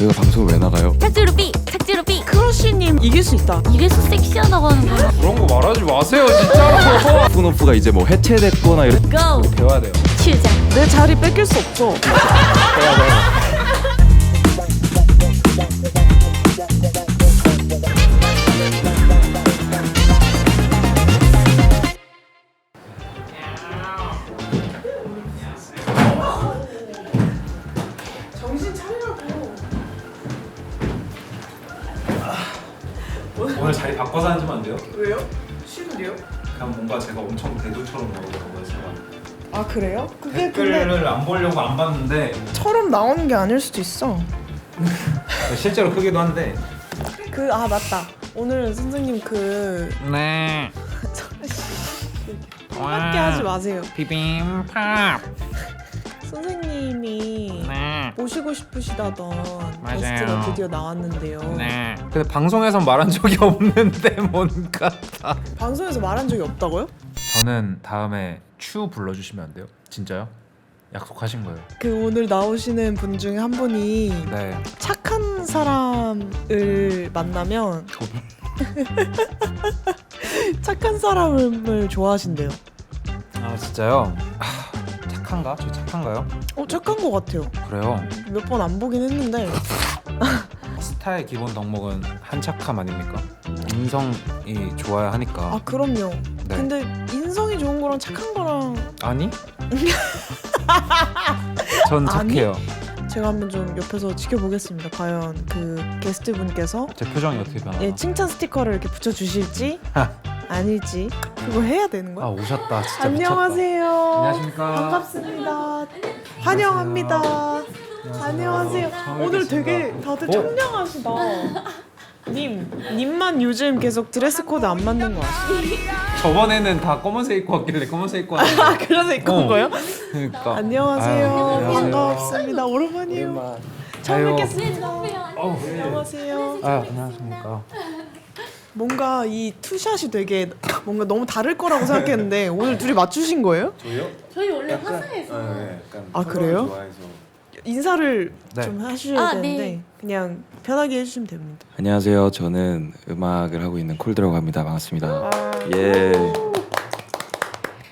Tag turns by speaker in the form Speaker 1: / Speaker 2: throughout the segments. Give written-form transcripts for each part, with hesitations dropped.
Speaker 1: 저희가 방송을 왜 나가요?
Speaker 2: 착지루비
Speaker 3: 크러쉬님 이길 수 있다.
Speaker 2: 이래서 섹시하다고 하는 거야.
Speaker 4: 그런 거 말하지 마세요 진짜로.
Speaker 1: 스푼오프가 이제 뭐 해체됐거나 이런
Speaker 2: Go
Speaker 4: 배워야 돼요.
Speaker 2: 취자.
Speaker 3: 내 자리 뺏길 수 없죠.
Speaker 4: 배워야 돼요.
Speaker 3: 정신 차리라고.
Speaker 4: 오늘 자리 바꿔서 앉으면 안 돼요?
Speaker 3: 왜요? 싫은데요?
Speaker 4: 그냥 뭔가 제가 엄청 대두처럼 나오더라고요 제가.
Speaker 3: 아 그래요? 그게 근데
Speaker 4: 댓글을 안 보려고 안 봤는데
Speaker 3: 처럼 나오는 게 아닐 수도 있어.
Speaker 4: 실제로 크기도 한데.
Speaker 3: 아 맞다. 오늘 선생님
Speaker 4: 네.
Speaker 3: 함께 하지 마세요.
Speaker 4: 비빔밥.
Speaker 3: 선생님이
Speaker 4: 네.
Speaker 3: 모시고 싶으시다던
Speaker 4: 맞아요.
Speaker 3: 게스트가 드디어 나왔는데요.
Speaker 4: 네. 근데 방송에서 말한 적이 없는데 뭔가.
Speaker 3: 방송에서 말한 적이 없다고요?
Speaker 4: 저는 다음에 추 불러주시면 안 돼요? 진짜요? 약속하신 거예요?
Speaker 3: 오늘 나오시는 분 중에 한 분이
Speaker 4: 네.
Speaker 3: 착한 사람을 만나면 착한 사람을 좋아하신대요.
Speaker 4: 아 진짜요? 착한가? 저 착한가요?
Speaker 3: 착한 것 같아요.
Speaker 4: 그래요.
Speaker 3: 몇 번 안 보긴 했는데.
Speaker 4: 스타의 기본 덕목은 한착함 아닙니까? 인성이 좋아야 하니까.
Speaker 3: 아 그럼요.
Speaker 4: 네.
Speaker 3: 근데 인성이 좋은 거랑 착한 거랑
Speaker 4: 아니? 전
Speaker 3: 아니?
Speaker 4: 착해요.
Speaker 3: 제가 한번 좀 옆에서 지켜보겠습니다. 과연 게스트 분께서
Speaker 4: 제 표정이 어떻게 변하나?
Speaker 3: 칭찬 스티커를 이렇게 붙여주실지 아닐지 그거 해야 되는 거야?
Speaker 4: 오셨다. 진짜
Speaker 3: 안녕하세요.
Speaker 4: 미쳤다. 안녕하십니까?
Speaker 3: 반갑습니다. 환영합니다. 안녕하세요. 오늘 되게 다들 청량하시다. 님만 요즘 계속 드레스 코드 안 맞는 거 아시죠?
Speaker 4: 저번에는 다 검은색 입고 왔길래 검은색 입고 왔는데.
Speaker 3: 그래서 입고 온 거예요?
Speaker 4: 그러니까.
Speaker 3: 안녕하세요.
Speaker 4: 안녕하세요.
Speaker 3: 반갑습니다. 오랜만이에요. 처음
Speaker 4: 아유.
Speaker 3: 뵙겠습니다. 안녕하세요.
Speaker 4: 안녕하십니까?
Speaker 3: 뭔가 이 투샷이 되게 뭔가 너무 다를 거라고 생각했는데 오늘 둘이 맞추신 거예요?
Speaker 2: 저희 원래 화사해서.
Speaker 3: 아 그래요? 인사를
Speaker 4: 네.
Speaker 3: 좀 하셔야
Speaker 2: 네.
Speaker 3: 되는데 그냥 편하게 해주시면 됩니다.
Speaker 1: 안녕하세요. 저는 음악을 하고 있는 콜드라고 합니다. 반갑습니다.
Speaker 3: 아.
Speaker 1: 예.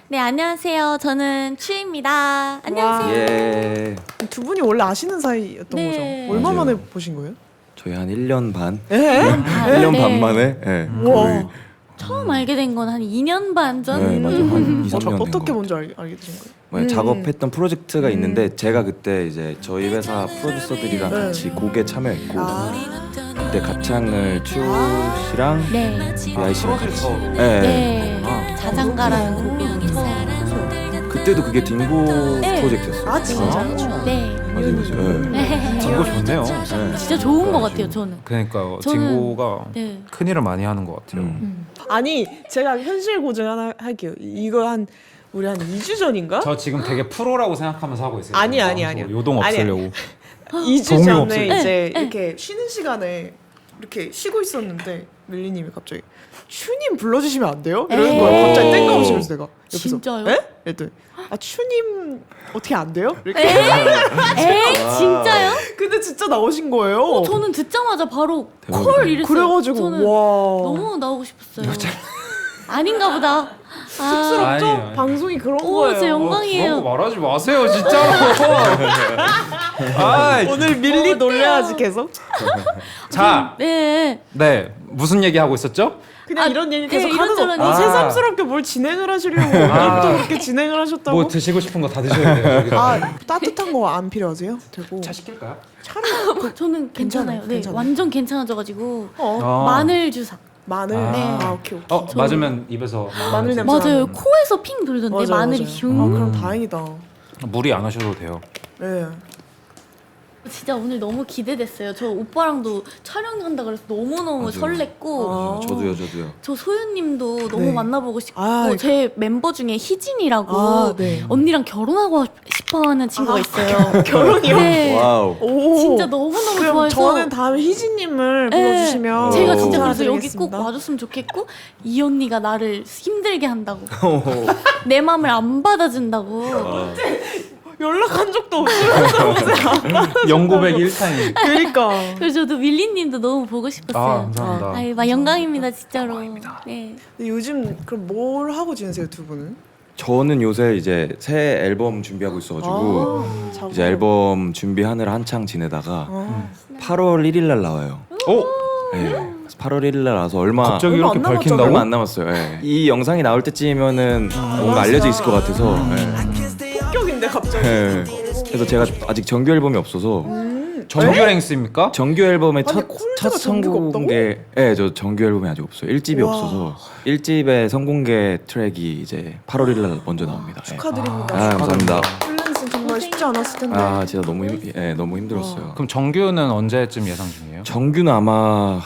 Speaker 2: 네 안녕하세요. 저는 추입니다. 안녕하세요.
Speaker 1: 예.
Speaker 3: 두 분이 원래 아시는 사이였던
Speaker 2: 네.
Speaker 3: 거죠? 얼마
Speaker 1: 맞아요.
Speaker 3: 만에 보신 거예요?
Speaker 1: 저희 한 1년 반?
Speaker 3: 에?
Speaker 1: 1년
Speaker 2: 네.
Speaker 1: 반 만에? 예.
Speaker 3: 우와.
Speaker 1: 거의
Speaker 2: 처음 알게 된 건 한 2년 반 전.
Speaker 1: 네, 맞아. 한 2, 3년 된
Speaker 3: 어떻게
Speaker 1: 거.
Speaker 3: 먼저 알게 되신 거예요?
Speaker 1: 뭐 작업했던 프로젝트가 있는데 제가 그때 이제 저희 회사 프로듀서들이랑
Speaker 3: 네.
Speaker 1: 같이 곡에 참여했고
Speaker 3: 아.
Speaker 1: 그때 가창을 추 씨랑
Speaker 2: 네.
Speaker 1: YC랑 같이 예.
Speaker 2: 네.
Speaker 1: 아,
Speaker 2: 자장가라는 곡을 처음.
Speaker 1: 그때도 그게 딩고
Speaker 2: 네.
Speaker 1: 프로젝트였어요.
Speaker 3: 아 진짜?
Speaker 2: 네.
Speaker 1: 맞아요. 예.
Speaker 4: 딩고 좋네요.
Speaker 1: 예.
Speaker 2: 진짜 좋은 것 같아요. 저는.
Speaker 4: 그러니까요.
Speaker 2: 저는-
Speaker 4: 딩고가
Speaker 2: 네.
Speaker 4: 큰 일을 많이 하는 것 같아요.
Speaker 3: 아니 제가 현실 고증 하나 할게요. 이거 우리 한 2주 전인가?
Speaker 4: 저 지금 되게 프로라고 생각하면서 하고 있어요.
Speaker 3: 아니,
Speaker 4: 방송.
Speaker 3: 아니요.
Speaker 4: 요동
Speaker 3: 아니,
Speaker 4: 없애려고.
Speaker 3: 2주
Speaker 4: 도움이
Speaker 3: 전에
Speaker 4: 없어요.
Speaker 3: 이제 이렇게 쉬는 시간에 이렇게 쉬고 있었는데 밀리님이 갑자기 추님 불러주시면 안 돼요? 이러는
Speaker 2: 에이.
Speaker 3: 거예요. 갑자기 땡깡없이 그래서 내가 옆에서
Speaker 2: 진짜요?
Speaker 3: 에? 이랬더니 추님 어떻게 안 돼요? 이렇게
Speaker 2: 에이 진짜요?
Speaker 3: 근데 진짜 나오신 거예요.
Speaker 2: 저는 듣자마자 바로
Speaker 1: 대박이다.
Speaker 2: 콜 이랬어요.
Speaker 3: 그래가지고
Speaker 2: 저는
Speaker 3: 와
Speaker 2: 너무 나오고 싶었어요. 아닌가 보다.
Speaker 3: 쑥스럽죠?
Speaker 4: 아니에요.
Speaker 3: 방송이 그런
Speaker 2: 오,
Speaker 3: 거예요.
Speaker 2: 제 영광이에요.
Speaker 4: 그런 거 말하지 마세요 진짜로. 아,
Speaker 3: 오늘 밀리 놀려야지 계속.
Speaker 4: 자,
Speaker 2: 네.
Speaker 4: 네 무슨 얘기 하고 있었죠?
Speaker 3: 그냥
Speaker 2: 아,
Speaker 3: 이런 얘기
Speaker 2: 네,
Speaker 3: 계속 하는 거.
Speaker 2: 이런저런 얘기.
Speaker 3: 새삼스럽게 뭘 진행을 하시려고 오늘부터 그렇게 진행을 하셨다고?
Speaker 4: 뭐 드시고 싶은 거 다 드셔야 돼요. 여기서.
Speaker 3: 따뜻한 거 안 필요하세요? 되고
Speaker 4: 차 시킬까요?
Speaker 3: 차를
Speaker 2: 저는 괜찮아요. 네,
Speaker 3: 괜찮아요.
Speaker 2: 완전 괜찮아져가지고
Speaker 3: 어.
Speaker 2: 마늘 주사.
Speaker 3: 마늘.
Speaker 4: 네.
Speaker 3: 오케이.
Speaker 4: 맞으면 입에서
Speaker 3: 마늘 냄새.
Speaker 2: 맞아요.
Speaker 3: 나는.
Speaker 2: 코에서 핑 돌던데
Speaker 3: 맞아요,
Speaker 2: 마늘이
Speaker 3: 맞아요.
Speaker 2: 흉.
Speaker 3: 그럼 다행이다.
Speaker 4: 무리 안 하셔도 돼요.
Speaker 3: 네.
Speaker 2: 진짜 오늘 너무 기대됐어요. 저 오빠랑도 촬영한다 그래서 너무너무
Speaker 1: 맞아요.
Speaker 2: 설렜고
Speaker 3: 아.
Speaker 1: 저도요.
Speaker 2: 저 소윤님도 너무
Speaker 3: 네.
Speaker 2: 만나보고 싶고
Speaker 3: 아,
Speaker 2: 제 멤버 중에 희진이라고
Speaker 3: 아, 네.
Speaker 2: 언니랑 결혼하고 싶어하는 친구가 있어요.
Speaker 3: 결혼이요?
Speaker 2: 네.
Speaker 1: 와우.
Speaker 3: 오.
Speaker 2: 진짜 너무너무
Speaker 3: 그럼
Speaker 2: 좋아해서
Speaker 3: 저는 다음에 희진님을
Speaker 2: 네.
Speaker 3: 불러주시면
Speaker 2: 제가 진짜
Speaker 1: 오.
Speaker 2: 그래서 여기 꼭
Speaker 3: 인사드리겠습니다.
Speaker 2: 와줬으면 좋겠고 이 언니가 나를 힘들게 한다고 내 맘을 안 받아준다고
Speaker 3: 연락한 적도 없으면서 무슨
Speaker 4: 영고백 1탄이.
Speaker 3: 그러니까
Speaker 2: 그래서 저도 밀리님도 너무 보고 싶었어요.
Speaker 4: 아 감사합니다.
Speaker 2: 아이, 막 영광입니다 진짜로. 네.
Speaker 3: 근데 요즘 그럼 뭘 하고 지내세요 두 분은?
Speaker 1: 저는 요새 이제 새 앨범 준비하고 있어가지고
Speaker 3: 작업.
Speaker 1: 이제 앨범 준비하느라 한창 지내다가
Speaker 3: 아,
Speaker 1: 8월 1일 날 나와요.
Speaker 4: 어?
Speaker 1: 네. 8월 1일 날 나와서 얼마
Speaker 4: 갑자기
Speaker 3: 얼마
Speaker 4: 이렇게
Speaker 3: 안 남았잖아요.
Speaker 4: 밝힌다고?
Speaker 1: 얼마 안 남았어요. 예. 이 영상이 나올 때쯤이면은 뭔가 알려져 있을 것 같아서.
Speaker 3: 폭격인데 갑자기.
Speaker 1: 예. 그래서 제가 아직 정규 앨범이 없어서
Speaker 4: 정규 랭스입니까?
Speaker 1: 정규 앨범의
Speaker 3: 아니,
Speaker 1: 첫
Speaker 3: 콜드가 정규가
Speaker 1: 선공개, 예, 저 정규 앨범이 아직 없어요. 1집이
Speaker 3: 와.
Speaker 1: 없어서 1집의 선공개 트랙이 이제 8월 1일 날 먼저 나옵니다. 예.
Speaker 3: 축하드립니다.
Speaker 1: 아, 감사합니다.
Speaker 3: 플랜스 정말 쉽지 않았을 텐데.
Speaker 1: 아, 진짜 너무 힘들었어요.
Speaker 4: 그럼 정규는 언제쯤 예상 중이에요?
Speaker 1: 정규는 아마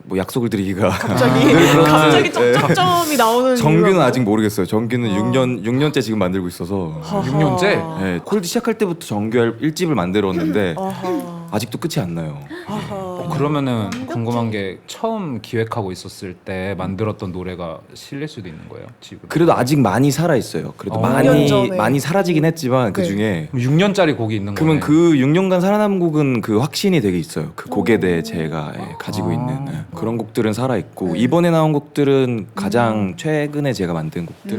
Speaker 1: 뭐 약속을 드리기가
Speaker 3: 갑자기
Speaker 1: 그렇죠.
Speaker 3: 갑자기
Speaker 1: 네.
Speaker 3: 점점점이 나오는
Speaker 1: 정규는
Speaker 3: 이유가
Speaker 1: 아직 모르겠어요. 정규는
Speaker 3: 아.
Speaker 1: 6년째 지금 만들고 있어서.
Speaker 3: 하하.
Speaker 4: 6년째?
Speaker 1: 네, 콜드 시작할 때부터 정규 1집을 만들었는데
Speaker 3: 아하.
Speaker 1: 아직도 끝이 안 나요.
Speaker 3: 아하.
Speaker 4: 그러면은 궁금한 게 처음 기획하고 있었을 때 만들었던 노래가 실릴 수도 있는 거예요 지금.
Speaker 1: 그래도 아직 많이 살아 있어요. 그래도
Speaker 3: 6년 전에.
Speaker 1: 많이 사라지긴 했지만 그
Speaker 3: 네.
Speaker 1: 중에
Speaker 4: 6년짜리 곡이 있는
Speaker 1: 그러면
Speaker 4: 거네.
Speaker 1: 그 6년간 살아남은 곡은 그 확신이 되게 있어요. 그 곡에 대해 제가 가지고
Speaker 4: 아.
Speaker 1: 있는 그런 곡들은 살아 있고
Speaker 3: 네.
Speaker 1: 이번에 나온 곡들은 가장 최근에 제가 만든 곡들.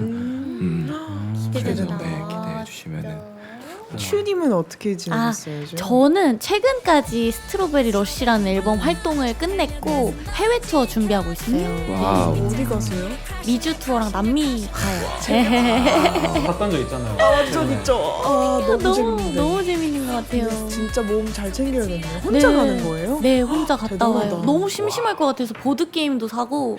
Speaker 2: 기대된다.
Speaker 1: 네, 기대해 주시면은.
Speaker 3: 슈님은 어떻게 지내셨어요? 요즘?
Speaker 2: 저는 최근까지 스트로베리 러쉬라는 앨범 활동을 끝냈고 해외 투어 준비하고 있어요.
Speaker 1: 와우.
Speaker 3: 어디 가세요?
Speaker 2: 미주 투어랑 남미 가요.
Speaker 4: 봤던 적 있잖아요.
Speaker 3: 아 완전 있죠. 아 너무
Speaker 2: 너무
Speaker 3: 재밌는데.
Speaker 2: 너무 재밌는 것 같아요.
Speaker 3: 근데 진짜 몸 잘 챙겨야겠네요. 혼자
Speaker 2: 네.
Speaker 3: 가는 거예요?
Speaker 2: 네, 혼자 갔다
Speaker 3: 대단하다.
Speaker 2: 와요. 너무 심심할 것 같아서 보드 게임도 사고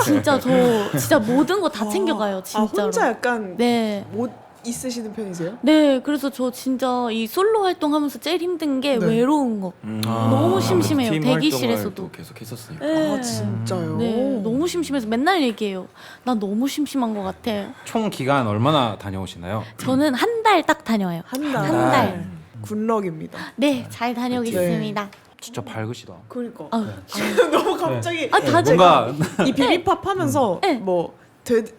Speaker 2: 진짜 저 진짜 모든 거 다 챙겨가요.
Speaker 3: 아
Speaker 2: 진짜로.
Speaker 3: 혼자 약간
Speaker 2: 네.
Speaker 3: 못 있으시는 편이세요?
Speaker 2: 네, 그래서 저 진짜 이 솔로 활동하면서 제일 힘든 게
Speaker 3: 네.
Speaker 2: 외로운 거.
Speaker 4: 아.
Speaker 2: 너무 심심해요.
Speaker 1: 팀
Speaker 2: 대기실에서도.
Speaker 1: 활동을 또 계속 했었으니까.
Speaker 2: 네.
Speaker 3: 아 진짜요?
Speaker 2: 네, 너무 심심해서 맨날 얘기해요. 나 너무 심심한 것 같아.
Speaker 4: 총 기간 얼마나 다녀오시나요?
Speaker 2: 저는 한 달 딱 다녀와요.
Speaker 3: 한 달.
Speaker 2: 한 달.
Speaker 3: 굿럭입니다.
Speaker 2: 네, 잘 다녀오겠습니다.
Speaker 4: 진짜 밝으시다.
Speaker 3: 그러니까
Speaker 2: 아유,
Speaker 3: 너무 갑자기
Speaker 2: 아, 다
Speaker 4: 뭔가
Speaker 3: 이 비비팝 하면서
Speaker 2: 네.
Speaker 3: 뭐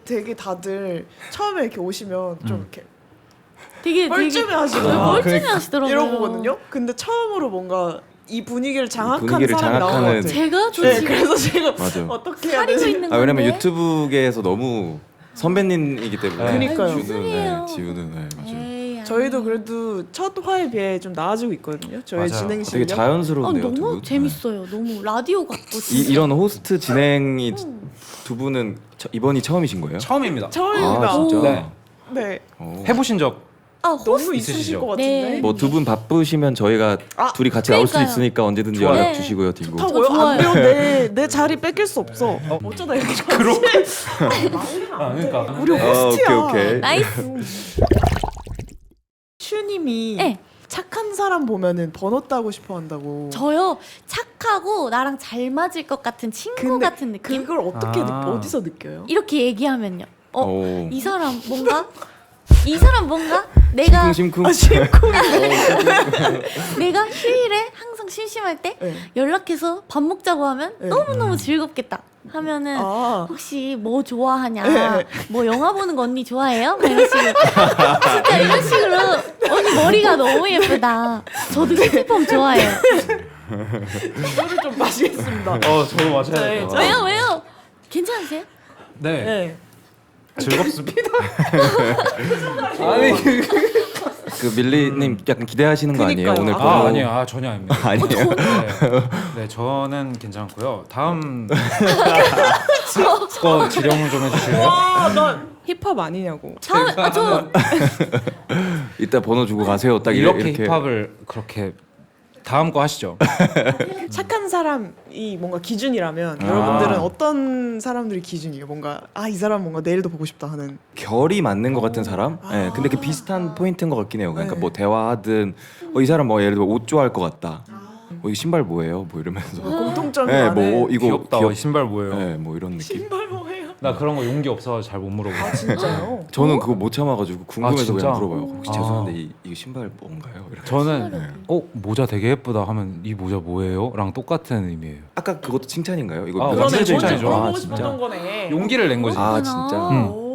Speaker 3: 되게 다들 처음에 이렇게 오시면 좀 이렇게
Speaker 2: 되게
Speaker 3: 뻘쭘해 하시고
Speaker 2: 뻘쭘해 하시더라고요.
Speaker 3: 이러거든요. 근데 처음으로 뭔가 이 분위기를 장악한
Speaker 1: 분위기를
Speaker 3: 사람이 나온 것
Speaker 1: 장악하는
Speaker 3: 같아요.
Speaker 2: 제가 저
Speaker 3: 네,
Speaker 2: 지금
Speaker 3: 그래서 지금
Speaker 1: 맞아.
Speaker 3: 어떻게 해야
Speaker 2: 사리고
Speaker 3: 되지?
Speaker 2: 있는
Speaker 1: 아, 왜냐면
Speaker 2: 건데.
Speaker 1: 유튜브계에서 너무 선배님이기 때문에
Speaker 3: 그러니까요.
Speaker 1: 준우,
Speaker 2: 무슨이에요.
Speaker 1: 지우는 맞아요.
Speaker 2: 에이,
Speaker 3: 저희도 그래도 첫 화에 비해 좀 나아지고 있거든요. 저희
Speaker 4: 맞아요.
Speaker 3: 진행
Speaker 1: 되게
Speaker 3: 실력.
Speaker 1: 자연스러운데요. 두
Speaker 2: 너무
Speaker 1: 분?
Speaker 2: 재밌어요. 너무 라디오 같고 진짜.
Speaker 1: 이런 호스트 진행이 두 분은 이번이 처음이신 거예요?
Speaker 4: 처음입니다.
Speaker 3: 처음입니다.
Speaker 1: 아 진짜?
Speaker 4: 네.
Speaker 3: 네.
Speaker 1: 오.
Speaker 4: 해보신 적
Speaker 2: 아,
Speaker 3: 너무
Speaker 2: 호스트
Speaker 3: 있으실
Speaker 4: 있으시죠?
Speaker 3: 것 같은데.
Speaker 2: 네.
Speaker 1: 뭐 두 분 바쁘시면 저희가
Speaker 3: 아,
Speaker 1: 둘이 같이 나올 수
Speaker 2: 그러니까요.
Speaker 1: 있으니까 언제든지
Speaker 4: 좋아요.
Speaker 1: 연락
Speaker 2: 네.
Speaker 1: 주시고요, 딩고.
Speaker 3: 좋다고요?
Speaker 2: 좋아요.
Speaker 3: 안 돼요. 내 자리 뺏길 수 없어. 어쩌다 이렇게
Speaker 4: 그럼
Speaker 3: 아,
Speaker 4: 그러니까
Speaker 3: 우리 호스트야.
Speaker 1: 오케이.
Speaker 2: 나이스.
Speaker 3: 슈님이
Speaker 2: 네.
Speaker 3: 착한 사람 보면은 번호 따고 싶어 한다고.
Speaker 2: 저요 착하고 나랑 잘 맞을 것 같은 친구
Speaker 3: 근데
Speaker 2: 같은 느낌?
Speaker 3: 그걸 어떻게
Speaker 4: 아.
Speaker 3: 어디서 느껴요?
Speaker 2: 이렇게 얘기하면요.
Speaker 1: 오.
Speaker 2: 이 사람 뭔가 이 사람 뭔가 내가
Speaker 1: 심쿵심쿵.
Speaker 3: 아 심쿵.
Speaker 2: 내가 휴일에 항상 심심할 때
Speaker 3: 네.
Speaker 2: 연락해서 밥 먹자고 하면
Speaker 3: 네.
Speaker 2: 너무너무 즐겁겠다 하면은
Speaker 3: 아.
Speaker 2: 혹시 뭐 좋아하냐
Speaker 3: 네.
Speaker 2: 뭐 영화 보는 거 언니 좋아해요? 뭐 이런 식으로 진짜 이런 식으로 언니 머리가 너무 예쁘다 저도 히트팝 좋아해요
Speaker 3: 이거를 좀 마시겠습니다.
Speaker 4: 저도 맞아요.
Speaker 3: 네, 저-
Speaker 2: 왜요? 괜찮으세요?
Speaker 4: 네.
Speaker 3: 네.
Speaker 4: 즐겁습니다. 아니
Speaker 1: 그 밀리님 약간 기대하시는 거 아니에요?
Speaker 3: 그니까요.
Speaker 1: 오늘
Speaker 3: 아,
Speaker 1: 번호?
Speaker 4: 아니에요. 저전혀 아닙니다.
Speaker 1: 아니에요.
Speaker 4: 네, 저는 괜찮고요. 다음 거 지령을 좀 해주실래요?
Speaker 3: 와, 나 힙합 아니냐고.
Speaker 2: 다음에 저
Speaker 1: 이따 번호 주고 가세요. 딱
Speaker 4: 이렇게 힙합을 그렇게 다음 거 하시죠.
Speaker 3: 착한 사람이 뭔가 기준이라면 여러분들은 어떤 사람들이 기준이에요? 뭔가 이 사람 뭔가 내일도 보고 싶다 하는.
Speaker 1: 결이 맞는 것 같은 사람? 네, 근데 그 비슷한 포인트인 것 같긴 해요. 그러니까
Speaker 3: 네.
Speaker 1: 뭐 대화하든 이 사람 뭐 예를 들어 옷 좋아할 것 같다. 이 신발 뭐예요? 뭐 이러면서.
Speaker 3: 공통점이
Speaker 1: 네,
Speaker 3: 많은.
Speaker 1: 뭐 이거
Speaker 4: 귀엽다.
Speaker 1: 귀엽.
Speaker 4: 이 신발 뭐예요?
Speaker 1: 네, 뭐 이런 느낌.
Speaker 3: 신발 뭐예요?
Speaker 4: 나 그런 거 용기 없어서 잘 못 물어봐.
Speaker 3: 아 진짜요?
Speaker 1: 저는 그거 못 참아가지고 궁금해서
Speaker 4: 진짜?
Speaker 1: 그냥 물어봐요. 혹시
Speaker 4: 아.
Speaker 1: 죄송한데 이거 신발 뭔가요? 이렇게.
Speaker 4: 저는 모자 되게 예쁘다 하면 이 모자 뭐예요? 랑 똑같은 의미예요.
Speaker 1: 아까 그것도 칭찬인가요? 이거
Speaker 4: 아,
Speaker 1: 몇
Speaker 4: 완전
Speaker 1: 개
Speaker 4: 칭찬이죠.
Speaker 1: 아
Speaker 3: 보고 싶었던
Speaker 1: 진짜.
Speaker 3: 거네.
Speaker 4: 용기를 낸 거지.
Speaker 1: 아
Speaker 2: 그렇구나.
Speaker 1: 진짜.
Speaker 4: 음.
Speaker 3: 오.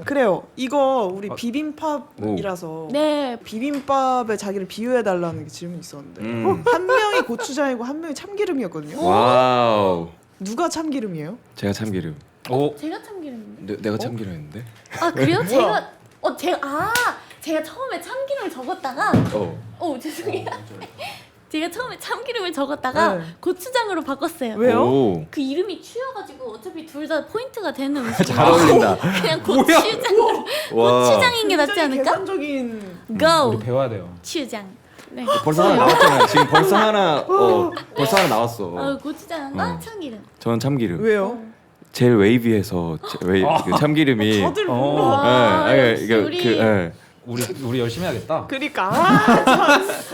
Speaker 3: 그래요. 이거 우리 비빔밥이라서
Speaker 2: 네.
Speaker 3: 비빔밥에 자기를 비유해 달라는 질문이 있었는데 한 명이 고추장이고 한 명이 참기름이었거든요.
Speaker 1: 와우.
Speaker 3: 누가 참기름이에요?
Speaker 1: 제가 참기름.
Speaker 4: 오,
Speaker 2: 제가 참기름인데.
Speaker 1: 내가 참기름인데?
Speaker 2: 아 그래요?
Speaker 3: 뭐야?
Speaker 2: 제가 처음에 참기름을 적었다가 죄송해요. 제가 처음에 참기름을 적었다가
Speaker 3: 네.
Speaker 2: 고추장으로 바꿨어요.
Speaker 3: 왜요?
Speaker 1: 오.
Speaker 2: 그 이름이 추여가지고 어차피 둘 다 포인트가 되는 음식이
Speaker 1: 잘 어울린다.
Speaker 2: 그냥 고추장으로
Speaker 1: 와.
Speaker 2: 고추장인 게 낫지
Speaker 3: 굉장히
Speaker 2: 않을까?
Speaker 3: 계산적인
Speaker 4: 우리
Speaker 2: Go
Speaker 4: 배워야 돼요.
Speaker 2: 추장. 네.
Speaker 1: 벌써 하나 나왔잖아요. 지금 벌써 하나 나왔어.
Speaker 2: 고추장과 참기름.
Speaker 1: 저는 참기름.
Speaker 3: 왜요?
Speaker 1: 제일 웨이비해서 그 참기름이.
Speaker 3: 다들
Speaker 4: 어.
Speaker 2: 와,
Speaker 1: 예,
Speaker 2: 역시
Speaker 1: 이게
Speaker 2: 우리.
Speaker 4: 우리 열심히 해야겠다.
Speaker 3: 그러니까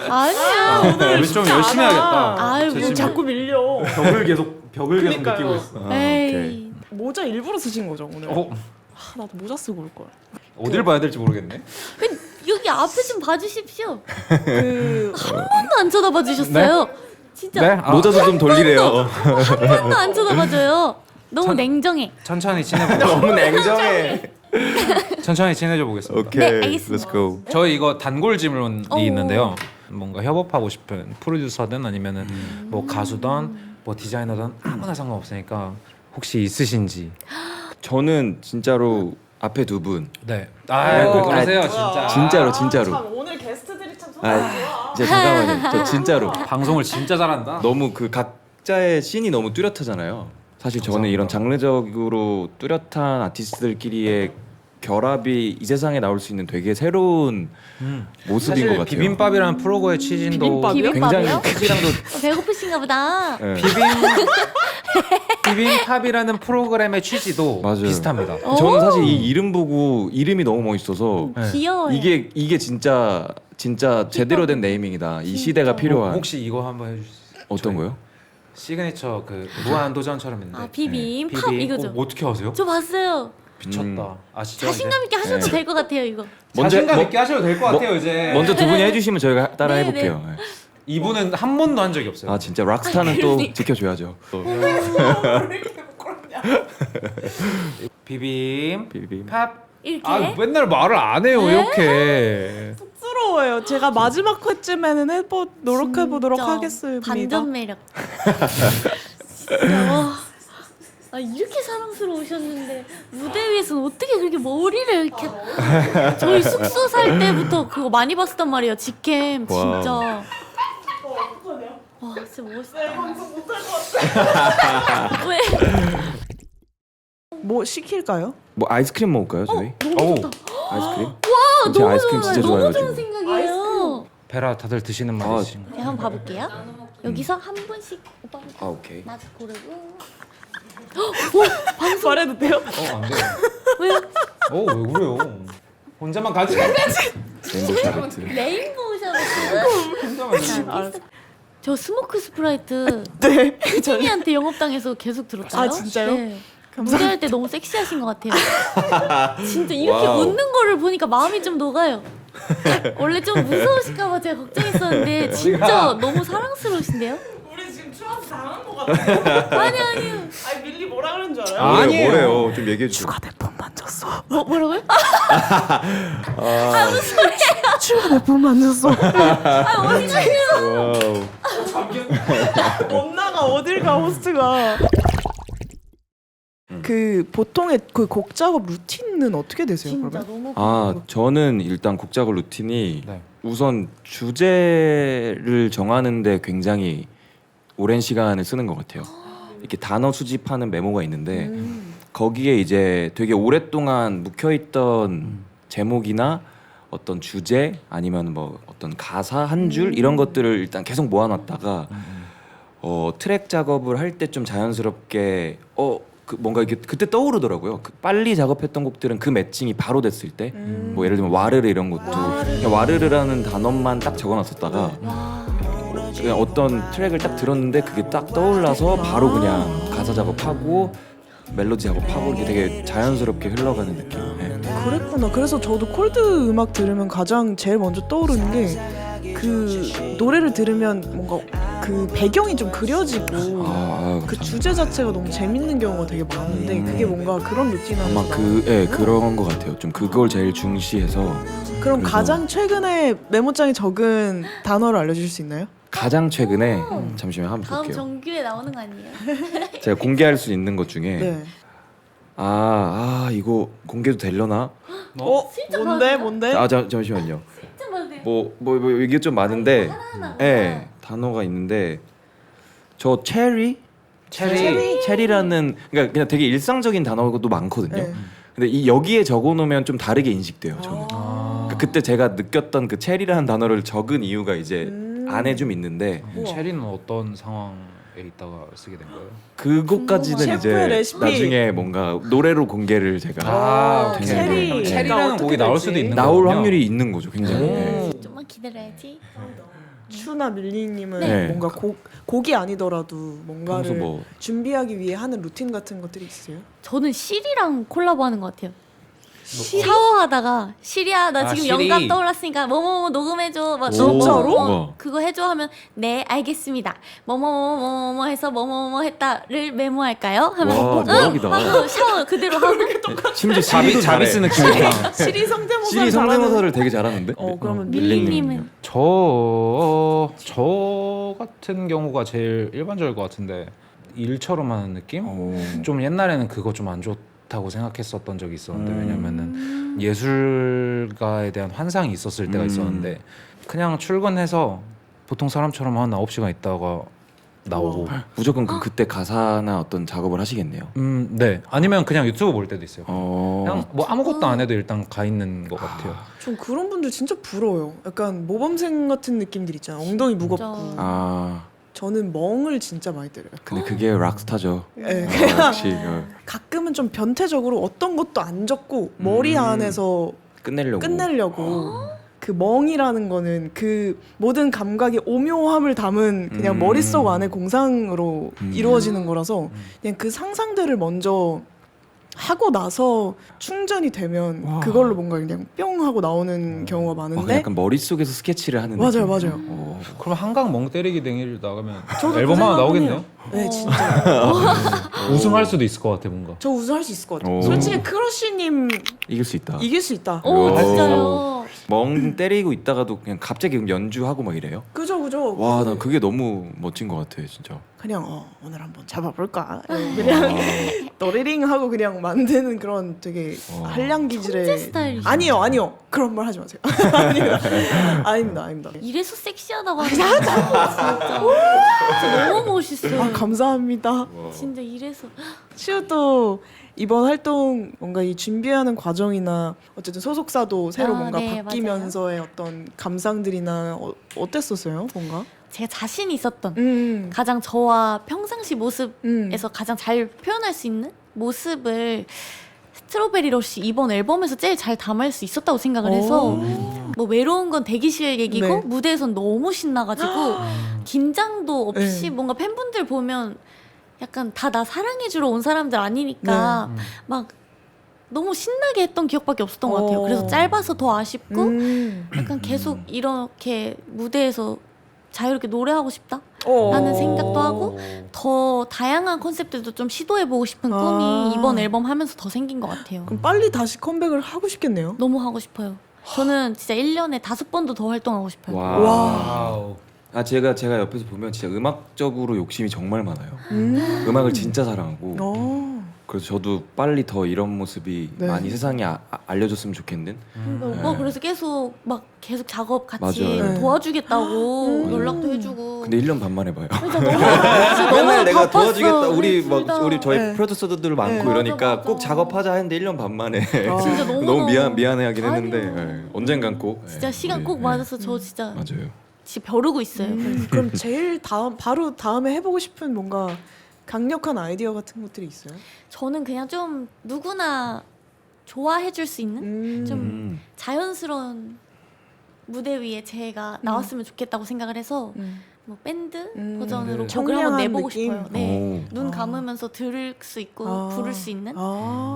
Speaker 2: 아니야.
Speaker 4: 우리 좀 열심히 해야겠다.
Speaker 2: 아유,
Speaker 3: 뭐
Speaker 2: 제
Speaker 3: 자꾸 밀려.
Speaker 5: 벽을 계속
Speaker 3: 그러니까요.
Speaker 5: 느끼고 있어.
Speaker 2: 에이.
Speaker 3: 모자 일부러 쓰신 거죠 오늘?
Speaker 4: 어,
Speaker 3: 나도 모자 쓰고 올 걸.
Speaker 4: 어딜 봐야 될지 모르겠네.
Speaker 2: 여기 앞에 좀 봐주십시오.
Speaker 3: 그
Speaker 2: 한 번도 안 쳐다봐 주셨어요. 진짜
Speaker 4: 네?
Speaker 1: 모자도 좀 돌리래요.
Speaker 2: 한 번도 안 쳐다봐줘요. 너무
Speaker 4: 참-
Speaker 2: 냉정해.
Speaker 4: 천천히 친해보자.
Speaker 1: 너무 냉정해.
Speaker 4: 천천히 친해져 보겠습니다.
Speaker 1: 오케이.
Speaker 2: 네, 알겠습니다.
Speaker 1: Let's go.
Speaker 4: 저희 이거 단골 질문이
Speaker 2: 오.
Speaker 4: 있는데요. 뭔가 협업하고 싶은 프로듀서든 아니면은 뭐 가수든 뭐 디자이너든 아무나 상관없으니까 혹시 있으신지.
Speaker 1: 저는 진짜로 앞에 두 분.
Speaker 4: 네. 아, 꼭 그러세요, 진짜.
Speaker 1: 진짜로 진짜로.
Speaker 3: 참 오늘 게스트들이 참
Speaker 1: 아, 진짜 잠깐만요. 저 진짜로
Speaker 4: 방송을 진짜 잘한다.
Speaker 1: 너무 그 각자의 씬이 너무 뚜렷하잖아요. 사실 저는 이런 장르적으로 뚜렷한 아티스트들끼리의 결합이 이 세상에 나올 수 있는 되게 새로운 모습인
Speaker 4: 사실
Speaker 1: 것 같아요.
Speaker 4: 비빔밥이라는 프로그의 취진도
Speaker 3: 비빔밥이요?
Speaker 2: 비빔밥이요?
Speaker 4: 취지랑도
Speaker 2: 배고프신가 보다.
Speaker 1: 네.
Speaker 4: 비빔밥이라는 프로그램의 취지도
Speaker 1: 맞아요.
Speaker 4: 비슷합니다.
Speaker 1: 저는 사실 이 이름 보고 이름이 너무 멋있어서
Speaker 4: 네.
Speaker 2: 귀여워요.
Speaker 1: 이게 진짜 제대로 된 네이밍이다. 이 시대가 필요한.
Speaker 4: 혹시 이거 한번 해주실 수 있어요?
Speaker 1: 어떤 거요?
Speaker 4: 시그니처 그 무한도전처럼 있는데
Speaker 2: 아 비빔
Speaker 4: 네.
Speaker 2: 팝 이거죠.
Speaker 4: 어떻게 아세요?
Speaker 2: 저 봤어요.
Speaker 4: 미쳤다. 아시죠?
Speaker 2: 자신감 있게 하셔도
Speaker 1: 네.
Speaker 2: 될 것 같아요 이거.
Speaker 4: 자신감
Speaker 1: 뭐-
Speaker 4: 있게 하셔도 될 것 같아요 이제.
Speaker 1: 먼저 두 분이 해주시면 저희가 따라
Speaker 2: 네,
Speaker 1: 해볼게요. 네.
Speaker 4: 이분은 한 번도 한 적이 없어요.
Speaker 1: 아 진짜 락스타는 또 지켜줘야죠.
Speaker 4: 비빔
Speaker 1: 비빔.
Speaker 4: 팝.
Speaker 2: 이렇게.
Speaker 4: 아 맨날 말을 안 해요 이렇게.
Speaker 3: 쑥스러워요. 제가 마지막 회쯤에는 노력해 보도록
Speaker 2: 진짜
Speaker 3: 하겠습니다.
Speaker 2: 반전 매력. 진짜 와. 아 이렇게 사랑스러우셨는데 무대 위에서는 어떻게 그렇게 머리를 이렇게 저희 숙소 살 때부터 그거 많이 봤었단 말이에요. 직캠 진짜. 와 진짜 멋있다. 왜?
Speaker 3: 뭐 시킬까요?
Speaker 1: 뭐 아이스크림 먹을까요 저희?
Speaker 4: 오
Speaker 1: 아이스크림?
Speaker 2: 와
Speaker 1: 제가
Speaker 2: 너무
Speaker 1: 아이스크림
Speaker 2: 좋아요.
Speaker 1: 진짜
Speaker 2: 너무
Speaker 1: 좋아해가지고.
Speaker 2: 좋은 생각이에요.
Speaker 4: 베라 다들 드시는 맛이지.
Speaker 2: 네, 한번 봐볼게요. 여기서 한 분씩 오빠
Speaker 1: 아 오케이.
Speaker 2: 맛 고르고.
Speaker 3: 말해도 돼요?
Speaker 4: 안 돼요.
Speaker 2: 왜요?
Speaker 4: 왜 그래요? 혼자만 가지.
Speaker 1: 레인보우 샤베트.
Speaker 2: 레인보우 샤베트.
Speaker 3: 알았어.
Speaker 2: 저 스모크 스프라이트
Speaker 3: 네.
Speaker 2: 혜진이한테 영업당해서 계속 들었어요.
Speaker 3: 아, 진짜요?
Speaker 2: 네. 무대할 때 너무 섹시하신 것 같아요. 진짜 이렇게
Speaker 1: 와우.
Speaker 2: 웃는 거를 보니까 마음이 좀 녹아요. 원래 좀 무서우실까봐 제가 걱정했었는데 진짜 너무 사랑스러우신데요?
Speaker 3: 우리 지금 추워서 당한 거 같아요.
Speaker 2: 아니요.
Speaker 3: 아니 밀리 뭐라 그런 줄 알아요?
Speaker 4: 아니에요.
Speaker 1: 뭐래요? 좀 얘기해 주세요.
Speaker 3: 내폰 만졌어.
Speaker 2: 뭐라고요?
Speaker 3: 추가 내폰 만졌어.
Speaker 2: 어디 가세요?
Speaker 1: 와우.
Speaker 3: 엄나가 어딜 가 호스트가. 그 보통의 그 곡 작업 루틴은 어떻게 되세요?
Speaker 2: 진짜
Speaker 3: 그러면?
Speaker 2: 너무
Speaker 1: 아 저는 일단 곡 작업 루틴이
Speaker 4: 네.
Speaker 1: 우선 주제를 정하는데 굉장히 오랜 시간을 쓰는 것 같아요. 이렇게 단어 수집하는 메모가 있는데 거기에 이제 되게 오랫동안 묵혀있던 제목이나 어떤 주제 아니면 뭐 어떤 가사 한 줄 이런 것들을 일단 계속 모아놨다가 트랙 작업을 할 때 좀 자연스럽게 그 뭔가 이게 그때 떠오르더라고요. 그 빨리 작업했던 곡들은 그 매칭이 바로 됐을 때, 뭐 예를 들면 와르르 이런 것도 그냥 와르르라는 단어만 딱 적어놨었다가 그냥 어떤 트랙을 딱 들었는데 그게 딱 떠올라서 바로 그냥 가사 작업하고 멜로디 작업하고 이렇게 되게 자연스럽게 흘러가는 느낌. 네.
Speaker 3: 그랬구나. 그래서 저도 콜드 음악 들으면 가장 제일 먼저 떠오르는 게 그 노래를 들으면 뭔가 그 배경이 좀 그려지고 그
Speaker 1: 감사합니다.
Speaker 3: 주제 자체가 너무 재밌는 경우가 되게 많은데 그게 뭔가 그런 루틴
Speaker 1: 아마
Speaker 3: 안에서
Speaker 1: 그런 것 같아요. 좀 그걸 제일 중시해서.
Speaker 3: 그럼
Speaker 1: 그래서-
Speaker 3: 가장 최근에 메모장에 적은 단어를 알려주실 수 있나요?
Speaker 1: 가장 최근에 잠시만 한번
Speaker 2: 다음
Speaker 1: 볼게요.
Speaker 2: 정규에 나오는 거 아니에요?
Speaker 1: 제가 공개할 수 있는 것 중에
Speaker 3: 네.
Speaker 1: 이거 공개도 되려나?
Speaker 2: 진짜
Speaker 3: 뭔데
Speaker 2: 많아요?
Speaker 3: 뭔데?
Speaker 1: 잠시만요.
Speaker 2: 진짜 많아요.
Speaker 1: 뭐 이게 좀 많은데,
Speaker 2: 하나하나.
Speaker 1: 예, 단어가 있는데 저 체리라는 그러니까 그냥 되게 일상적인 단어도 많거든요.
Speaker 3: 네.
Speaker 1: 근데 여기에 적어놓으면 좀 다르게 인식돼요. 저는. 그러니까 그때 제가 느꼈던 그 체리라는 단어를 적은 이유가 이제 안에 좀 있는데
Speaker 3: 우와.
Speaker 4: 체리는 어떤 상황에 있다가 쓰게 된 거예요?
Speaker 1: 그것까지는
Speaker 3: 셰프의
Speaker 1: 이제
Speaker 3: 레시피.
Speaker 1: 나중에 뭔가 노래로 공개를 제가
Speaker 3: 아,
Speaker 1: 되는데
Speaker 3: 체리.
Speaker 4: 체리라는
Speaker 3: 어떻게
Speaker 4: 곡이 나올
Speaker 3: 될지.
Speaker 4: 수도 있는
Speaker 1: 나올
Speaker 4: 거군요.
Speaker 1: 확률이 있는 거죠, 굉장히. 예.
Speaker 2: 좀만 기다려야지.
Speaker 3: 추나 밀리님은
Speaker 1: 네.
Speaker 3: 뭔가 곡이 아니더라도 뭔가를
Speaker 1: 평소 뭐
Speaker 3: 준비하기 위해 하는 루틴 같은 것들이 있어요?
Speaker 2: 저는 시리랑 콜라보하는 것 같아요. 샤워하다가 시리야 나 지금
Speaker 4: 시리.
Speaker 2: 영감 떠올랐으니까 뭐뭐뭐 녹음해줘 막
Speaker 3: 진짜로?
Speaker 1: 우와.
Speaker 2: 그거 해줘 하면 네 알겠습니다 뭐뭐뭐 해서 뭐뭐뭐 했다를 메모할까요? 하면
Speaker 1: 와, 대박이다.
Speaker 2: 하고 샤워 그대로 하고
Speaker 1: 심지어
Speaker 4: 자비
Speaker 1: 잘해.
Speaker 4: 쓰는 느낌이다.
Speaker 3: 시리 성대모사
Speaker 1: 시리 성대모사를 되게 잘하는데.
Speaker 3: 그러면
Speaker 2: 밀리님은
Speaker 4: 저 같은 경우가 제일 일반적일 것 같은데 일처럼 하는 느낌? 좀 옛날에는 그거 좀 안 좋다고 생각했었던 적이 있었는데 왜냐면은 예술가에 대한 환상이 있었을 때가 있었는데 그냥 출근해서 보통 사람처럼 한 9시간 있다가 나오고
Speaker 1: 무조건 그때 가사나 어떤 작업을 하시겠네요.
Speaker 4: 네 아니면 그냥 유튜브 볼 때도 있어요.
Speaker 1: 어.
Speaker 4: 그냥 뭐 아무것도 안 해도 일단 가 있는 것 같아요.
Speaker 3: 전 그런 분들 진짜 부러워요. 약간 모범생 같은 느낌들 있잖아. 엉덩이 무겁고.
Speaker 2: 진짜.
Speaker 3: 저는 멍을 진짜 많이 때려요.
Speaker 1: 근데 그게 락스타죠.
Speaker 3: 네,
Speaker 1: 역시
Speaker 3: 가끔은 좀 변태적으로 어떤 것도 안 적고 머리 안에서
Speaker 1: 끝내려고.
Speaker 3: 그 멍이라는 거는 그 모든 감각의 오묘함을 담은 그냥 머릿속 안에 공상으로 이루어지는 거라서 그냥 그 상상들을 먼저 하고 나서 충전이 되면
Speaker 1: 와.
Speaker 3: 그걸로 뭔가 그냥 뿅 하고 나오는 경우가 많은데
Speaker 1: 약간 머릿속에서 스케치를 하는
Speaker 3: 맞아요,
Speaker 1: 느낌.
Speaker 3: 맞아요.
Speaker 4: 그럼 한강 멍 때리기 댕일 나가면
Speaker 3: 저도
Speaker 4: 앨범
Speaker 3: 그
Speaker 4: 하나
Speaker 3: 생각은
Speaker 4: 나오겠네요.
Speaker 3: 해요. 네 진짜
Speaker 4: 우승할 수도 있을 것 같아 뭔가.
Speaker 3: 저 우승할 수 있을 것 같아요.
Speaker 1: 오.
Speaker 3: 솔직히 크러쉬님
Speaker 1: 이길 수 있다.
Speaker 3: 이길 수 있다.
Speaker 2: 오
Speaker 1: 오.
Speaker 2: 진짜요.
Speaker 1: 멍 때리고 있다가도 그냥 갑자기 연주하고 막 이래요.
Speaker 3: 그죠.
Speaker 1: 와, 난 그게 너무 멋진 것 같아, 진짜.
Speaker 3: 그냥 오늘 한번 잡아볼까. 그냥 너리링 하고 그냥 만드는 그런 되게
Speaker 1: 와.
Speaker 2: 천재
Speaker 3: 한량 기질의
Speaker 2: 스타일이시네.
Speaker 3: 아니요 그런 말 하지 마세요. 아닙니다.
Speaker 2: 이래서 섹시하다고 하는 거 진짜 너무 멋있어요.
Speaker 3: 아 감사합니다.
Speaker 2: 진짜 이래서
Speaker 3: 시우도 이번 활동 뭔가 이 준비하는 과정이나 어쨌든 소속사도 새로 뭔가
Speaker 2: 네,
Speaker 3: 바뀌면서의 어떤 감상들이나 어땠었어요? 뭔가?
Speaker 2: 제가 자신 있었던 가장 저와 평상시 모습에서 가장 잘 표현할 수 있는 모습을 스트로베리 러쉬 이번 앨범에서 제일 잘 담을 수 있었다고 생각을 해서 뭐 외로운 건 대기실 얘기고
Speaker 3: 네.
Speaker 2: 무대에선 너무 신나가지고 긴장도 없이
Speaker 3: 네.
Speaker 2: 뭔가 팬분들 보면 약간 다 나 사랑해주러 온 사람들 아니니까 막 너무 신나게 했던 기억밖에 없었던 것 같아요. 그래서 짧아서 더 아쉽고 약간 계속 이렇게 무대에서 자유롭게 노래하고 싶다? 라는 생각도 하고 더 다양한 컨셉들도 좀 시도해보고 싶은 꿈이 이번 앨범 하면서 더 생긴 것 같아요.
Speaker 3: 그럼 빨리 다시 컴백을 하고 싶겠네요.
Speaker 2: 너무 하고 싶어요. 저는 진짜 1년에 5번도 더 활동하고 싶어요.
Speaker 1: 와.
Speaker 4: 와우.
Speaker 1: 제가 옆에서 보면 진짜 음악적으로 욕심이 정말 많아요. 음악을 진짜 사랑하고. 그래서 저도 빨리 더 이런 모습이
Speaker 3: 네.
Speaker 1: 많이 세상에 알려줬으면 좋겠는.
Speaker 2: 오빠 그래서 계속 작업 같이
Speaker 1: 맞아요.
Speaker 2: 도와주겠다고 연락도 해주고.
Speaker 1: 근데 1년 반 만에 봐요.
Speaker 2: 진짜 너무
Speaker 1: 맨날 내가
Speaker 2: 바빴어.
Speaker 1: 도와주겠다. 우리
Speaker 2: 둘 다.
Speaker 1: 저희
Speaker 3: 네.
Speaker 1: 프로듀서들 많고
Speaker 3: 네.
Speaker 1: 이러니까
Speaker 2: 맞아.
Speaker 1: 꼭 작업하자 했는데 1년 반 만에
Speaker 2: 진짜
Speaker 1: 너무 미안해하긴 했는데
Speaker 2: 아니요.
Speaker 1: 언젠간 꼭.
Speaker 2: 진짜 시간 꼭 맞아서 저 진짜
Speaker 1: 맞아요.
Speaker 2: 진짜 벼르고 있어요.
Speaker 3: 그럼 제일 바로 다음에 해보고 싶은 뭔가 강력한 아이디어 같은 것들이 있어요?
Speaker 2: 저는 그냥 좀 누구나 좋아해줄 수 있는 좀 자연스러운 무대 위에 제가 나왔으면 좋겠다고 생각을 해서 뭐 밴드 버전으로
Speaker 4: 네.
Speaker 2: 곡을 한번
Speaker 3: 청량한
Speaker 2: 내보고
Speaker 3: 느낌?
Speaker 2: 싶어요. 네.
Speaker 1: 오.
Speaker 2: 눈 감으면서 들을 수 있고 부를 수 있는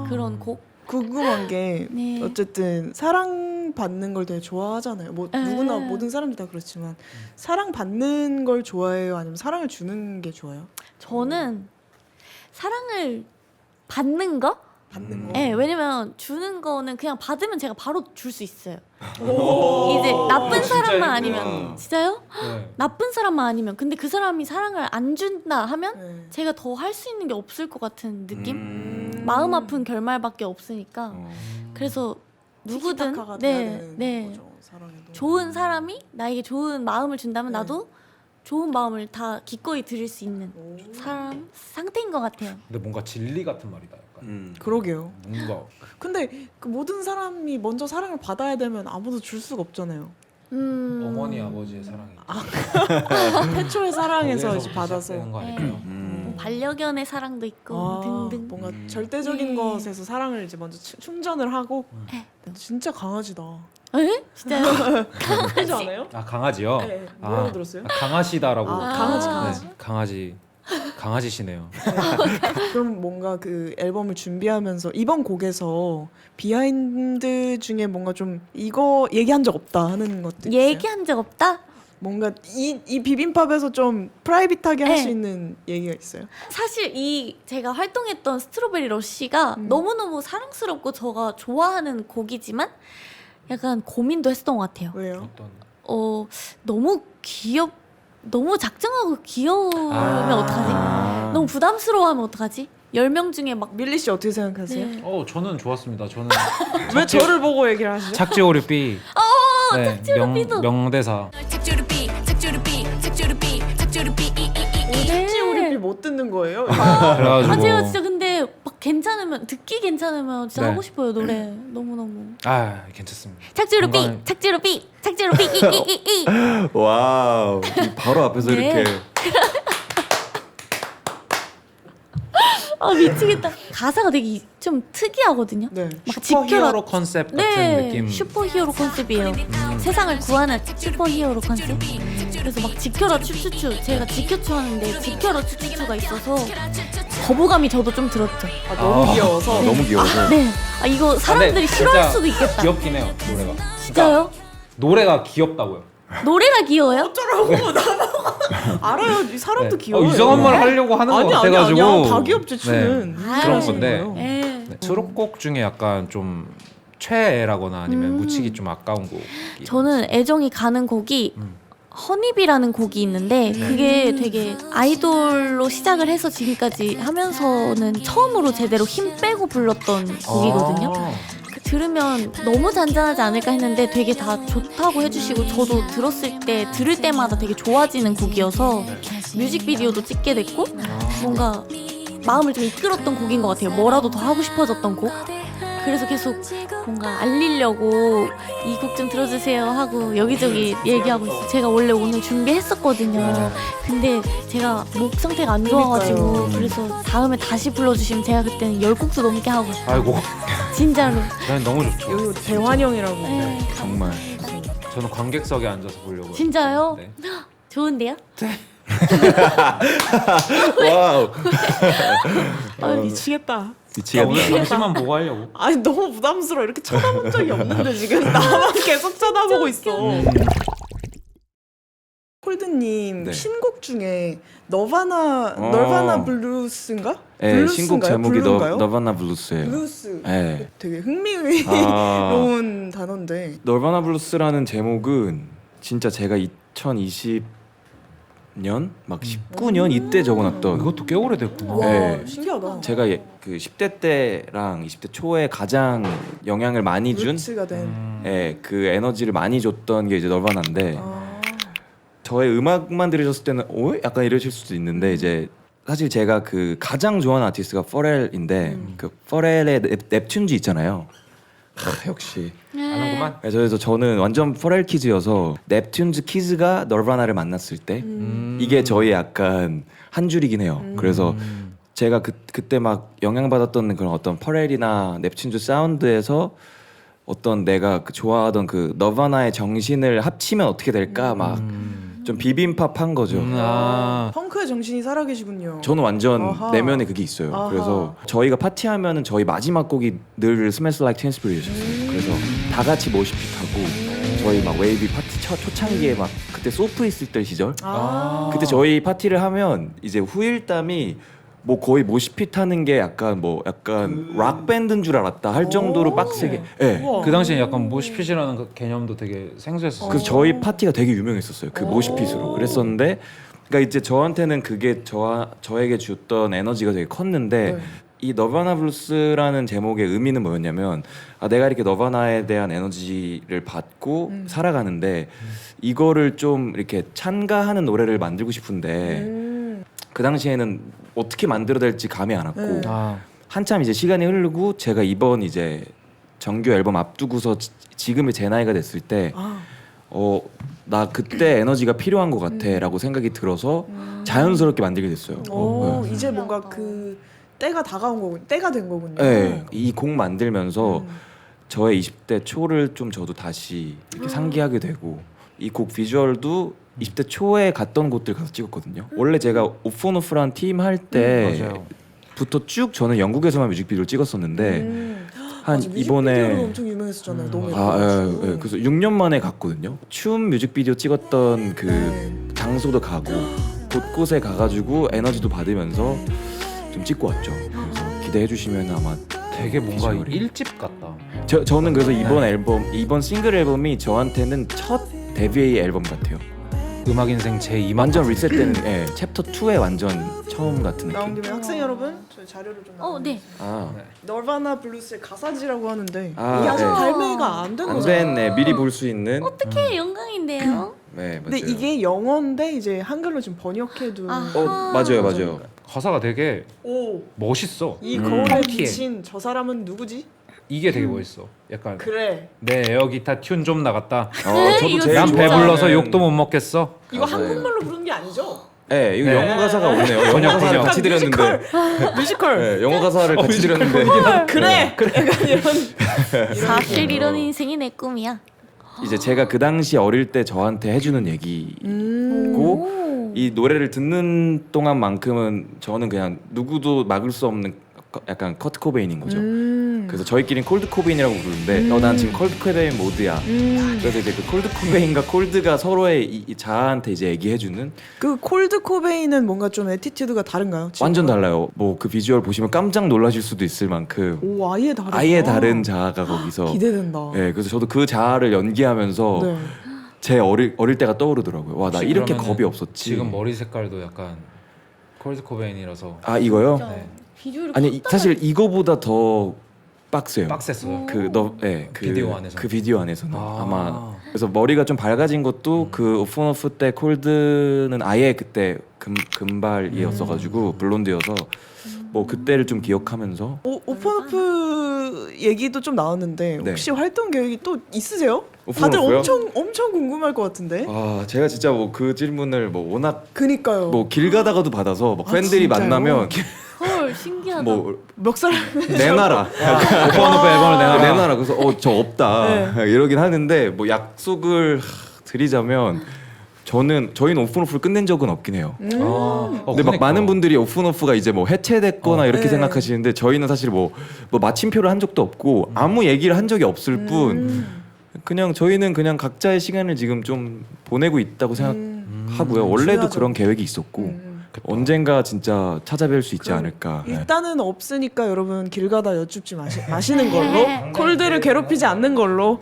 Speaker 2: 그런 곡.
Speaker 3: 궁금한 게
Speaker 2: 네.
Speaker 3: 어쨌든 사랑 사랑받는 걸 되게 좋아하잖아요. 뭐
Speaker 2: 에.
Speaker 3: 누구나 모든 사람들이 다 그렇지만 사랑받는 걸 좋아해요? 아니면 사랑을 주는 게 좋아요?
Speaker 2: 저는 사랑을 받는 거?
Speaker 3: 받는 거.
Speaker 2: 네, 왜냐면 주는 거는 그냥 받으면 제가 바로 줄 수 있어요.
Speaker 3: 오.
Speaker 2: 이제 나쁜
Speaker 4: 진짜
Speaker 2: 사람만
Speaker 4: 힘들다.
Speaker 2: 아니면 진짜요?
Speaker 4: 네.
Speaker 2: 나쁜 사람만 아니면 근데 그 사람이 사랑을 안 준다 하면
Speaker 3: 네.
Speaker 2: 제가 더 할 수 있는 게 없을 것 같은 느낌?
Speaker 1: 음.
Speaker 2: 마음 아픈 결말밖에 없으니까
Speaker 1: 어.
Speaker 2: 그래서 누구든
Speaker 3: 티키타카가 돼야
Speaker 2: 네,
Speaker 3: 되는
Speaker 2: 네.
Speaker 3: 거죠, 사랑에도.
Speaker 2: 좋은 사람이 나에게 좋은 마음을 준다면
Speaker 3: 네.
Speaker 2: 나도 좋은 마음을 다 기꺼이 드릴 수 있는
Speaker 3: 오.
Speaker 2: 사람 상태인 것 같아요.
Speaker 4: 근데 뭔가 진리 같은 말이다. 약간.
Speaker 3: 그러게요.
Speaker 4: 뭔가
Speaker 3: 근데 그 모든 사람이 먼저 사랑을 받아야 되면 아무도 줄 수가 없잖아요.
Speaker 4: 어머니 아버지의 사랑이
Speaker 3: 태초의 사랑에서
Speaker 4: 거기에서부터
Speaker 3: 이제 받아서
Speaker 4: 시작되는 거
Speaker 2: 네.
Speaker 4: 아닐까요?
Speaker 2: 뭐 반려견의 사랑도 있고
Speaker 3: 아,
Speaker 2: 등등.
Speaker 3: 뭔가 절대적인
Speaker 2: 네.
Speaker 3: 것에서 사랑을 이제 먼저 충전을 하고
Speaker 2: 네.
Speaker 3: 진짜 강아지다.
Speaker 2: 에? 진짜요?
Speaker 3: 그렇지 않아요?
Speaker 4: 아 강아지요?
Speaker 3: 네, 뭐라고 들었어요?
Speaker 4: 강아시다라고.
Speaker 3: 아, 강아지.
Speaker 4: 네, 강아지시네요.
Speaker 3: 그럼 뭔가 그 앨범을 준비하면서 이번 곡에서 비하인드 중에 뭔가 좀 이거 얘기한 적 없다 하는 것도 있어요?
Speaker 2: 얘기한 적 없다?
Speaker 3: 뭔가 이 비빔밥에서 좀 프라이빗하게 할 수
Speaker 2: 네.
Speaker 3: 있는 얘기가 있어요?
Speaker 2: 사실 이 제가 활동했던 스트로베리 러쉬가 너무너무 사랑스럽고 제가 좋아하는 곡이지만 약간 고민도 했었던 것 같아요.
Speaker 3: 왜요?
Speaker 4: 어떤
Speaker 2: 너무 작정하고 귀여우면 어떡하지?
Speaker 1: 아.
Speaker 2: 너무 부담스러워하면 어떡하지? 10명 중에 막
Speaker 3: 밀리 씨 어떻게 생각하세요?
Speaker 2: 네.
Speaker 4: 저는 좋았습니다. 저는
Speaker 3: 왜 저를 보고 얘기를 하시죠?
Speaker 4: 착지오리삐. 네,
Speaker 2: 착지오리삐도.
Speaker 4: 명대사.
Speaker 3: 왠지 우리 못 듣는 거예요?
Speaker 4: 그래가지고
Speaker 2: 제가 진짜 근데 막 듣기 괜찮으면 진짜
Speaker 4: 네.
Speaker 2: 하고 싶어요 노래 너무너무
Speaker 4: 괜찮습니다.
Speaker 2: 착지루삐
Speaker 4: 건강해.
Speaker 2: 착지루삐 이
Speaker 1: 와우. 바로 앞에서
Speaker 2: 네.
Speaker 1: 이렇게
Speaker 2: 미치겠다. 가사가 되게 좀 특이하거든요.
Speaker 3: 네.
Speaker 2: 막
Speaker 4: 슈퍼히어로 컨셉 같은 느낌.
Speaker 2: 슈퍼히어로 컨셉이에요. 세상을 구하는 슈퍼히어로 컨셉. 그래서 막 지켜라 추추추 제가 지켜추 하는데 지켜라 추추추가 있어서 거부감이 저도 좀 들었죠.
Speaker 3: 너무 귀여워서
Speaker 1: 너무 귀여워서
Speaker 2: 네. 이거 사람들이
Speaker 4: 근데
Speaker 2: 싫어할
Speaker 4: 진짜
Speaker 2: 수도 있겠다.
Speaker 4: 귀엽긴 해요 노래가.
Speaker 2: 진짜요?
Speaker 4: 그러니까 노래가 귀엽다고요.
Speaker 2: 노래가 귀여워요?
Speaker 3: 알아요. 이 사람도
Speaker 4: 네.
Speaker 3: 귀여워요.
Speaker 4: 이상한 말 하려고 하는 것
Speaker 3: 아니
Speaker 4: 같아가지고.
Speaker 3: 아니야. 다 귀엽지 추는.
Speaker 4: 네,
Speaker 2: 아,
Speaker 4: 그런
Speaker 2: 네.
Speaker 4: 건데
Speaker 2: 네.
Speaker 4: 네, 수록곡 중에 약간 좀 최애라거나 아니면 묻히기 좀 아까운 곡.
Speaker 2: 저는 애정이 가는 곡이 허니비라는 곡이 있는데 그게 되게 아이돌로 시작을 해서 지금까지 하면서는 처음으로 제대로 힘 빼고 불렀던 곡이거든요. 들으면 너무 잔잔하지 않을까 했는데 되게 다 좋다고 해주시고 저도 들을 때마다 되게 좋아지는 곡이어서 뮤직비디오도 찍게 됐고 뭔가 마음을 좀 이끌었던 곡인 것 같아요. 뭐라도 더 하고 싶어졌던 곡. 그래서 계속 뭔가 알리려고 이 곡 좀 들어주세요 하고 여기저기 얘기하고 있어요. 제가 원래 오늘 준비했었거든요. 근데 제가 목 상태가 안 좋아가지고 그래서 다음에 다시 불러주시면 제가 그때는 10곡도 넘게 하고 싶어요.
Speaker 4: 아이고,
Speaker 2: 진짜로.
Speaker 4: 저는 너무 좋죠.
Speaker 3: 이거 대환영이라고.
Speaker 2: 네.
Speaker 1: 정말
Speaker 4: 저는 관객석에 앉아서 보려고.
Speaker 2: 진짜요?
Speaker 4: 네.
Speaker 2: 좋은데요?
Speaker 1: 와우.
Speaker 3: 미치겠다.
Speaker 4: 야,
Speaker 1: 미치겠다.
Speaker 4: 오늘 잠시만 보고 하려고.
Speaker 3: 아니 너무 부담스러워. 이렇게 쳐다본 적이 없는데 지금 나만 계속 쳐다보고 있어. 콜드님
Speaker 1: 네.
Speaker 3: 신곡 중에 너바나 블루스인가?
Speaker 1: 네,
Speaker 3: 블루스인가요?
Speaker 1: 신곡 제목이
Speaker 3: 블루인가요?
Speaker 1: 너바나 블루스예요.
Speaker 3: 블루스.
Speaker 1: 네.
Speaker 3: 되게 흥미로운
Speaker 1: 아,
Speaker 3: 단어인데.
Speaker 1: 너바나 블루스라는 제목은 진짜 제가 2020년 막 19년 이때 적어놨던
Speaker 4: 이것도 꽤 오래됐구나.
Speaker 3: 와
Speaker 1: 네.
Speaker 3: 신기하다.
Speaker 1: 제가 그 10대 때랑 20대 초에 가장 영향을 많이 준
Speaker 3: 루츠가 된.
Speaker 1: 그 에너지를 많이 줬던 게 이제 너바나인데
Speaker 3: 아.
Speaker 1: 저의 음악만 들으셨을 때는 약간 이러실 수도 있는데 이제 사실 제가 그 가장 좋아하는 아티스트가 퍼렐인데 그 퍼렐의 넵튠즈 있잖아요. 역시
Speaker 4: 아는구만.
Speaker 1: 그래서 저는 완전 퍼렐 키즈여서 넵튠즈 키즈가 널바나를 만났을 때 이게 저희 약간 한 줄이긴 해요. 그래서 제가 그때 막 영향받았던 그런 어떤 퍼렐이나 넵튠즈 사운드에서 어떤 내가 좋아하던 그 너바나의 정신을 합치면 어떻게 될까 막 좀 비빔팝한 거죠.
Speaker 3: 펑크의 정신이 살아계시군요.
Speaker 1: 저는 완전
Speaker 3: 아하.
Speaker 1: 내면에 그게 있어요.
Speaker 3: 아하.
Speaker 1: 그래서 저희가 파티하면은 저희 마지막 곡이 늘 Smells Like Teen Spirit이었어요. 그래서 다 같이 모시핏하고 저희 막 웨이비 파티 초창기에 막 그때 소프 있을 때 시절 그때 저희 파티를 하면 이제 후일담이 뭐 거의 모시핏하는 게 약간 락 밴드인 줄 알았다 할 정도로 빡세게. 예.
Speaker 3: 우와.
Speaker 4: 그 당시에 약간 모시핏이라는 그 개념도 되게 생소했어요.
Speaker 1: 그래서 저희 파티가 되게 유명했었어요. 그 모시핏으로. 그랬었는데 그러니까 이제 저한테는 그게 저에게 줬던 에너지가 되게 컸는데
Speaker 3: 네.
Speaker 1: 이 너바나 블루스라는 제목의 의미는 뭐였냐면 내가 이렇게 너바나에 대한 에너지를 받고 살아가는데 이거를 좀 이렇게 찬가하는 노래를 만들고 싶은데 그 당시에는 어떻게 만들어야 될지 감이 안 왔고 한참 이제 시간이 흐르고 제가 이번 이제 정규 앨범 앞두고서 지금의 제 나이가 됐을 때 나 그때 에너지가 필요한 것 같아라고 생각이 들어서 자연스럽게 만들게 됐어요.
Speaker 3: 이제 뭔가 그 때가 다가온 거군, 때가 된 거군요.
Speaker 1: 네, 이 곡 만들면서 저의 20대 초를 좀 저도 다시 이렇게 상기하게 되고 이 곡 비주얼도 20대 초에 갔던 곳들 가서 찍었거든요. 원래 제가 오픈오프란 팀 할 때부터 쭉 저는 영국에서만 뮤직비디오를 찍었었는데 한
Speaker 3: 맞아,
Speaker 1: 이번에
Speaker 3: 뮤직비디오로 엄청 유명했었잖아요. 너무
Speaker 1: 예. 그래서 6년 만에 갔거든요. 춤 뮤직비디오 찍었던 그 장소도 가고 곳곳에 가가지고 에너지도 받으면서 좀 찍고 왔죠. 그래서 기대해 주시면 아마
Speaker 4: 되게 뭔가
Speaker 1: 비주얼이.
Speaker 4: 1집 같다.
Speaker 1: 저는 그래서 이번 싱글 앨범이 저한테는 첫 데뷔 앨범 같아요.
Speaker 4: 음악 인생 제2만
Speaker 1: 완전 리셋되는 챕터 2의 완전 처음 같은
Speaker 3: 나온
Speaker 1: 느낌.
Speaker 3: 김에 학생 여러분, 저희 자료를 좀
Speaker 2: 네.
Speaker 3: 널바나 블루스의 가사지라고 하는데
Speaker 1: 아,
Speaker 3: 이게 아직
Speaker 1: 네.
Speaker 3: 발매가 안 된
Speaker 1: 안
Speaker 3: 거잖아요.
Speaker 1: 됐네. 미리 볼 수 있는.
Speaker 2: 어떻게 영광인데요?
Speaker 1: 네, 맞아요.
Speaker 3: 근데 이게 영어인데 이제 한글로 좀 번역해도
Speaker 1: 맞아요.
Speaker 4: 가사가 되게
Speaker 3: 오,
Speaker 4: 멋있어.
Speaker 3: 이 거울에
Speaker 4: 펑키해.
Speaker 3: 비친 저 사람은 누구지?
Speaker 4: 이게 되게 멋있어. 약간
Speaker 3: 그래.
Speaker 4: 내 에어기타 튠 좀 나갔다.
Speaker 1: 저도
Speaker 2: 이거
Speaker 1: 제일
Speaker 4: 난
Speaker 2: 진짜.
Speaker 4: 배불러서 욕도 못 먹겠어.
Speaker 3: 이거
Speaker 1: 맞아요.
Speaker 3: 한국말로 부른 게 아니죠?
Speaker 1: 네, 이거
Speaker 4: 네.
Speaker 1: 영어 가사가 오네요. 영어
Speaker 4: 번역,
Speaker 1: 가사를
Speaker 4: 번역.
Speaker 1: 같이 드렸는데.
Speaker 3: 뮤지컬.
Speaker 1: 네, 영어 가사를 같이 드렸는데.
Speaker 3: 그래. 약간 이런.
Speaker 2: 사실 이런 인생이 내 꿈이야.
Speaker 1: 이제 제가 그 당시 어릴 때 저한테 해주는 얘기고 이 노래를 듣는 동안만큼은 저는 그냥 누구도 막을 수 없는 약간 커트 코베인인 거죠. 그래서 저희끼리는 콜드 코베인이라고 부르는데 난 지금 콜드 코베인 모드야. 그래서 이제 그 콜드 코베인과 콜드가 서로의 이 자아한테 이제 얘기해주는
Speaker 3: 그 콜드 코베인은 뭔가 좀 애티튜드가 다른가요? 지금?
Speaker 1: 완전 달라요. 뭐 그 비주얼 보시면 깜짝 놀라실 수도 있을 만큼
Speaker 3: 오, 아예 다르다.
Speaker 1: 아예 다른 자아가 거기서.
Speaker 3: 기대된다.
Speaker 1: 네, 그래서 저도 그 자아를 연기하면서
Speaker 3: 네.
Speaker 1: 제 어릴 때가 떠오르더라고요. 와, 나 이렇게
Speaker 4: 그러면은
Speaker 1: 겁이 없었지.
Speaker 4: 지금 머리 색깔도 약간 콜드 코베인이라서
Speaker 1: 아 이거요?
Speaker 2: 진짜 비주얼이
Speaker 1: 아니
Speaker 2: 확
Speaker 1: 사실 이거보다 더 빡세요.
Speaker 4: 빡셌어요.
Speaker 1: 그
Speaker 4: 비디오 안에서.
Speaker 1: 그 비디오 안에서는
Speaker 4: 아.
Speaker 1: 아마 그래서 머리가 좀 밝아진 것도 그 오픈오프 때 콜드는 아예 그때 금발이었어가지고 블론드여서 뭐 그때를 좀 기억하면서
Speaker 3: 오픈오프 얘기도 좀 나왔는데
Speaker 1: 네.
Speaker 3: 혹시 활동 계획이 또 있으세요? 다들
Speaker 1: 오픈오프요?
Speaker 3: 엄청 궁금할 것 같은데.
Speaker 1: 아 제가 진짜 뭐 그 질문을 뭐 워낙
Speaker 3: 그니까요.
Speaker 1: 뭐 길 가다가도 받아서 막
Speaker 3: 아,
Speaker 1: 팬들이
Speaker 3: 진짜요?
Speaker 1: 만나면
Speaker 2: 헐 신기하다.
Speaker 1: 뭐
Speaker 3: 멱살.
Speaker 1: 내놔라
Speaker 4: 오픈오프 앨범을
Speaker 1: 내놔라 그래서 저 없다
Speaker 3: 네.
Speaker 1: 이러긴 하는데 뭐 약속을 드리자면 저희는 오픈오프를 끝낸 적은 없긴 해요.
Speaker 3: 음.
Speaker 1: 근데 막 많은 분들이 오픈오프가 이제 뭐 해체됐거나 이렇게
Speaker 3: 네.
Speaker 1: 생각하시는데 저희는 사실 뭐 마침표를 한 적도 없고 아무 얘기를 한 적이 없을 뿐 그냥 저희는 그냥 각자의 시간을 지금 좀 보내고 있다고 생각하고요. 원래도
Speaker 3: 중요하죠.
Speaker 1: 그런 계획이 있었고 언젠가 진짜 찾아뵐 수 있지
Speaker 3: 그럼
Speaker 1: 않을까. 네.
Speaker 3: 일단은 없으니까 여러분 길 가다 여쭙지 마시는 걸로. 콜드를 괴롭히지 않는 걸로.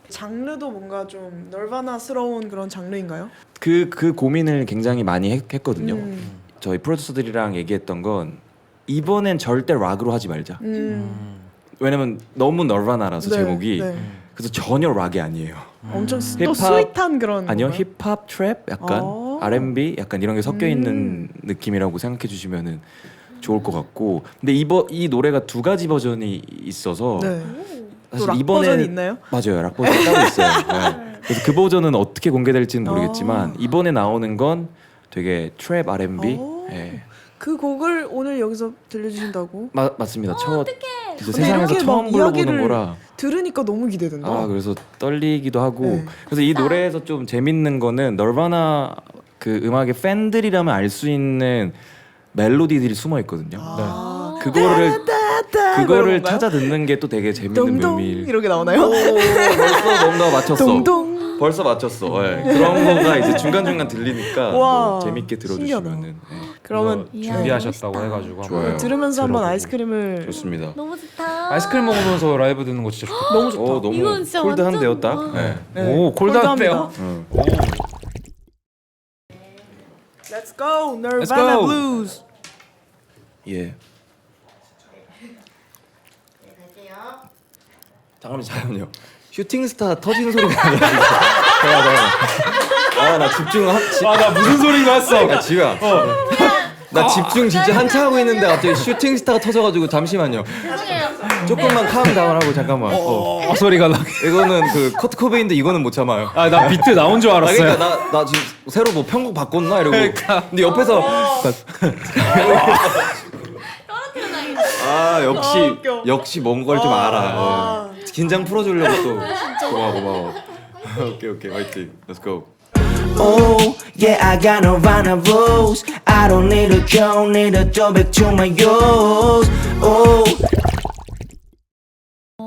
Speaker 3: 장르도 뭔가 좀 널바나스러운 그런 장르인가요?
Speaker 1: 그 고민을 굉장히 많이 했거든요.
Speaker 3: 음.
Speaker 1: 저희 프로듀서들이랑 얘기했던 건 이번엔 절대 락으로 하지 말자. 왜냐면 너무 널바나라서
Speaker 3: 네,
Speaker 1: 제목이
Speaker 3: 네.
Speaker 1: 그래서 전혀 락이 아니에요.
Speaker 3: 엄청 또
Speaker 1: 힙합,
Speaker 3: 스윗한 그런.
Speaker 1: 아니요
Speaker 3: 건가요?
Speaker 1: 힙합, 트랩 약간 R&B 약간 이런 게 섞여 있는 느낌이라고 생각해 주시면은 좋을 것 같고 근데 이 노래가 두 가지 버전이 있어서
Speaker 3: 네.
Speaker 1: 사실
Speaker 3: 또락
Speaker 1: 이번에
Speaker 3: 버전이 있나요?
Speaker 1: 맞아요 락 버전 따로 있어요. 네. 그래서 그 버전은 어떻게 공개될지는 모르겠지만 이번에 나오는 건 되게 트랩 R&B
Speaker 3: 오.
Speaker 1: 예.
Speaker 3: 그 곡을 오늘 여기서 들려주신다고?
Speaker 1: 맞습니다. 첫 이제
Speaker 3: 근데
Speaker 1: 세상에서
Speaker 3: 이렇게
Speaker 1: 처음
Speaker 3: 막
Speaker 1: 불러보는
Speaker 3: 이야기를
Speaker 1: 거라
Speaker 3: 들으니까 너무 기대된다.
Speaker 1: 아 그래서 떨리기도 하고
Speaker 3: 네.
Speaker 1: 그래서 이 노래에서 좀 재밌는 거는 널바나 그 음악의 팬들이라면 알 수 있는 멜로디들이 숨어 있거든요.
Speaker 3: 아.
Speaker 1: 그거를
Speaker 3: 따따
Speaker 1: 그거를
Speaker 3: 이런 건가요?
Speaker 1: 찾아 듣는 게 또 되게 재밌는
Speaker 3: 동동
Speaker 1: 묘미.
Speaker 3: 이렇게 나오나요?
Speaker 1: 오, 벌써 뭔가 맞췄어.
Speaker 3: 동동.
Speaker 1: 벌써 맞췄어. 예. 그런 거가 이제 중간 중간 들리니까
Speaker 3: 와,
Speaker 1: 뭐 재밌게 들어주시면은
Speaker 3: 신기하다.
Speaker 1: 예.
Speaker 3: 그러면
Speaker 2: 이야,
Speaker 4: 준비하셨다고
Speaker 2: 멋있다.
Speaker 4: 해가지고
Speaker 1: 좋아요.
Speaker 4: 한번
Speaker 3: 들으면서 한번
Speaker 4: 들어보고.
Speaker 3: 아이스크림을
Speaker 1: 좋습니다.
Speaker 2: 너무 좋다.
Speaker 4: 아이스크림 먹으면서 라이브 듣는 거 진짜 좋다.
Speaker 3: 너무 좋다.
Speaker 1: 너무
Speaker 2: 이건 진짜
Speaker 1: 콜드한데요,
Speaker 2: 완전-
Speaker 1: 딱.
Speaker 2: 와.
Speaker 1: 예.
Speaker 3: 네,
Speaker 4: 오, 콜드한데요?
Speaker 3: 콜드합니다.
Speaker 1: 응.
Speaker 3: Let's go, Nirvana
Speaker 4: go.
Speaker 3: Blues.
Speaker 1: 예. 잠깐만요. 슈팅 스타 터지는 소리가 나가지고. 아나 집중
Speaker 4: 나 무슨 소리가 했어?
Speaker 1: 야 지우야. 나 집중 진짜 한참 하고 있는데 갑자기 슈팅 스타가 터져가지고 잠시만요.
Speaker 2: 죄송해요.
Speaker 1: 조금만 카운다운하고 잠깐만.
Speaker 4: 소리가 나.
Speaker 1: 이거는 그 커트 코베인데 이거는 못 참아요.
Speaker 4: 아, 나 비트 나온 줄
Speaker 1: 아,
Speaker 4: 알았어요.
Speaker 1: 그러니까 나 지금 새로 뭐 편곡 바꿨나 이러고. 근데 옆에서 아 역시 뭔 걸 좀 알아. 긴장 풀어주려고 또. 고마워. 오케이 화이팅. Let's go.
Speaker 5: Oh, yeah, I got Nirvana rules. I don't need a cure, need a throwback to my youth. Oh.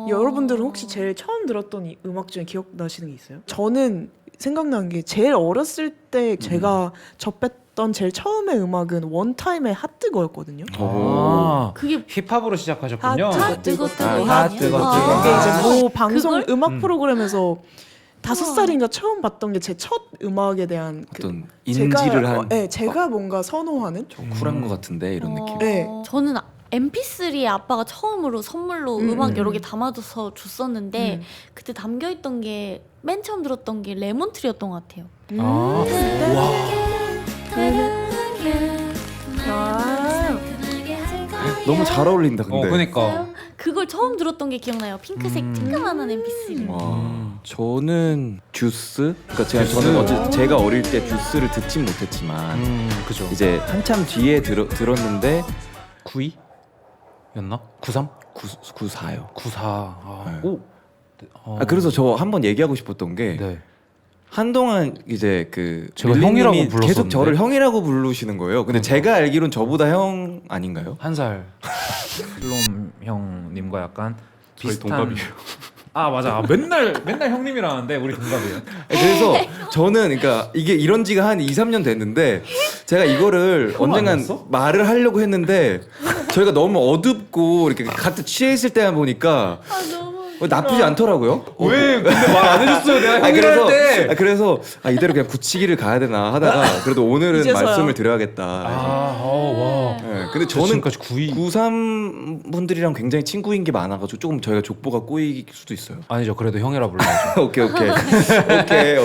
Speaker 3: 여러분들은 혹시 제일 처음 들었던 이 음악 중에 기억나시는 게 있어요? 저는 생각나는 게 제일 어렸을 때 제가 접했던 제일 처음의 음악은 원타임의 핫뜨거였거든요.
Speaker 4: 아,
Speaker 2: 그게
Speaker 4: 힙합으로 시작하셨군요.
Speaker 2: 뜨거
Speaker 1: 아, 뜨거.
Speaker 3: 이게 이제 뭐 방송
Speaker 2: 그걸?
Speaker 3: 음악 프로그램에서 5살인가 처음 봤던 게 제 첫 음악에 대한 그
Speaker 1: 어떤 인지를 한.
Speaker 3: 제가 뭔가 선호하는
Speaker 1: 좀 쿨한 것 같은데 이런 느낌.
Speaker 3: 네.
Speaker 2: 저는 MP3에 아빠가 처음으로 선물로 음악 여러 개 담아줘서 줬었는데 그때 담겨있던 게 맨 처음 들었던 게 레몬트리였던 것 같아요.
Speaker 4: 아,
Speaker 1: 너무 잘 어울린다 근데.
Speaker 4: 그니까.
Speaker 2: 그걸 처음 들었던 게 기억나요. 핑크색 쬐끄만한 MP3.
Speaker 1: 와, 저는 듀스. 그러니까 저는 어제 제가 어릴 때 듀스를 듣진 못했지만
Speaker 4: 그죠.
Speaker 1: 이제 한참 뒤에 들었는데
Speaker 4: 92였나? 93?
Speaker 1: 94요.
Speaker 4: 94. 아,
Speaker 1: 네.
Speaker 4: 오.
Speaker 1: 아 그래서 저 한번 얘기하고 싶었던 게
Speaker 4: 네.
Speaker 1: 한동안 이제 그
Speaker 4: 제가
Speaker 1: 밀리님이
Speaker 4: 형이라고
Speaker 1: 계속
Speaker 4: 불렀었는데.
Speaker 1: 저를 형이라고 부르시는 거예요. 근데 제가 알기론 저보다 형 아닌가요?
Speaker 4: 한 살. 슬롬 형님과 약간
Speaker 1: 저희
Speaker 4: 비슷한.
Speaker 1: 동갑이에요.
Speaker 4: 아 맞아. 아, 맨날 형님이라는데 우리 동갑이에요.
Speaker 1: 그래서 저는 그러니까 이게 이런 지가 한 2, 3년 됐는데 제가 이거를
Speaker 4: 형
Speaker 1: 언젠간
Speaker 4: 아니었어?
Speaker 1: 말을 하려고 했는데 저희가 너무 어둡고 이렇게 같이 취해 있을 때만 보니까 나쁘지 않더라고요.
Speaker 4: 왜 근데 말 안 해줬어요? 내가 형이라 할 때.
Speaker 1: 그래서 이대로 그냥 굳히기를 가야 되나 하다가 그래도 오늘은
Speaker 3: 이제서야.
Speaker 1: 말씀을 드려야겠다.
Speaker 4: 와.
Speaker 1: 네, 근데
Speaker 4: 저
Speaker 1: 저는
Speaker 4: 지금까지 92.
Speaker 1: 93 분들이랑 굉장히 친구인 게 많아가지고 조금 저희가 족보가 꼬일 수도 있어요.
Speaker 4: 아니죠. 그래도 형이라 불러야죠.
Speaker 1: 오케이.
Speaker 4: 네,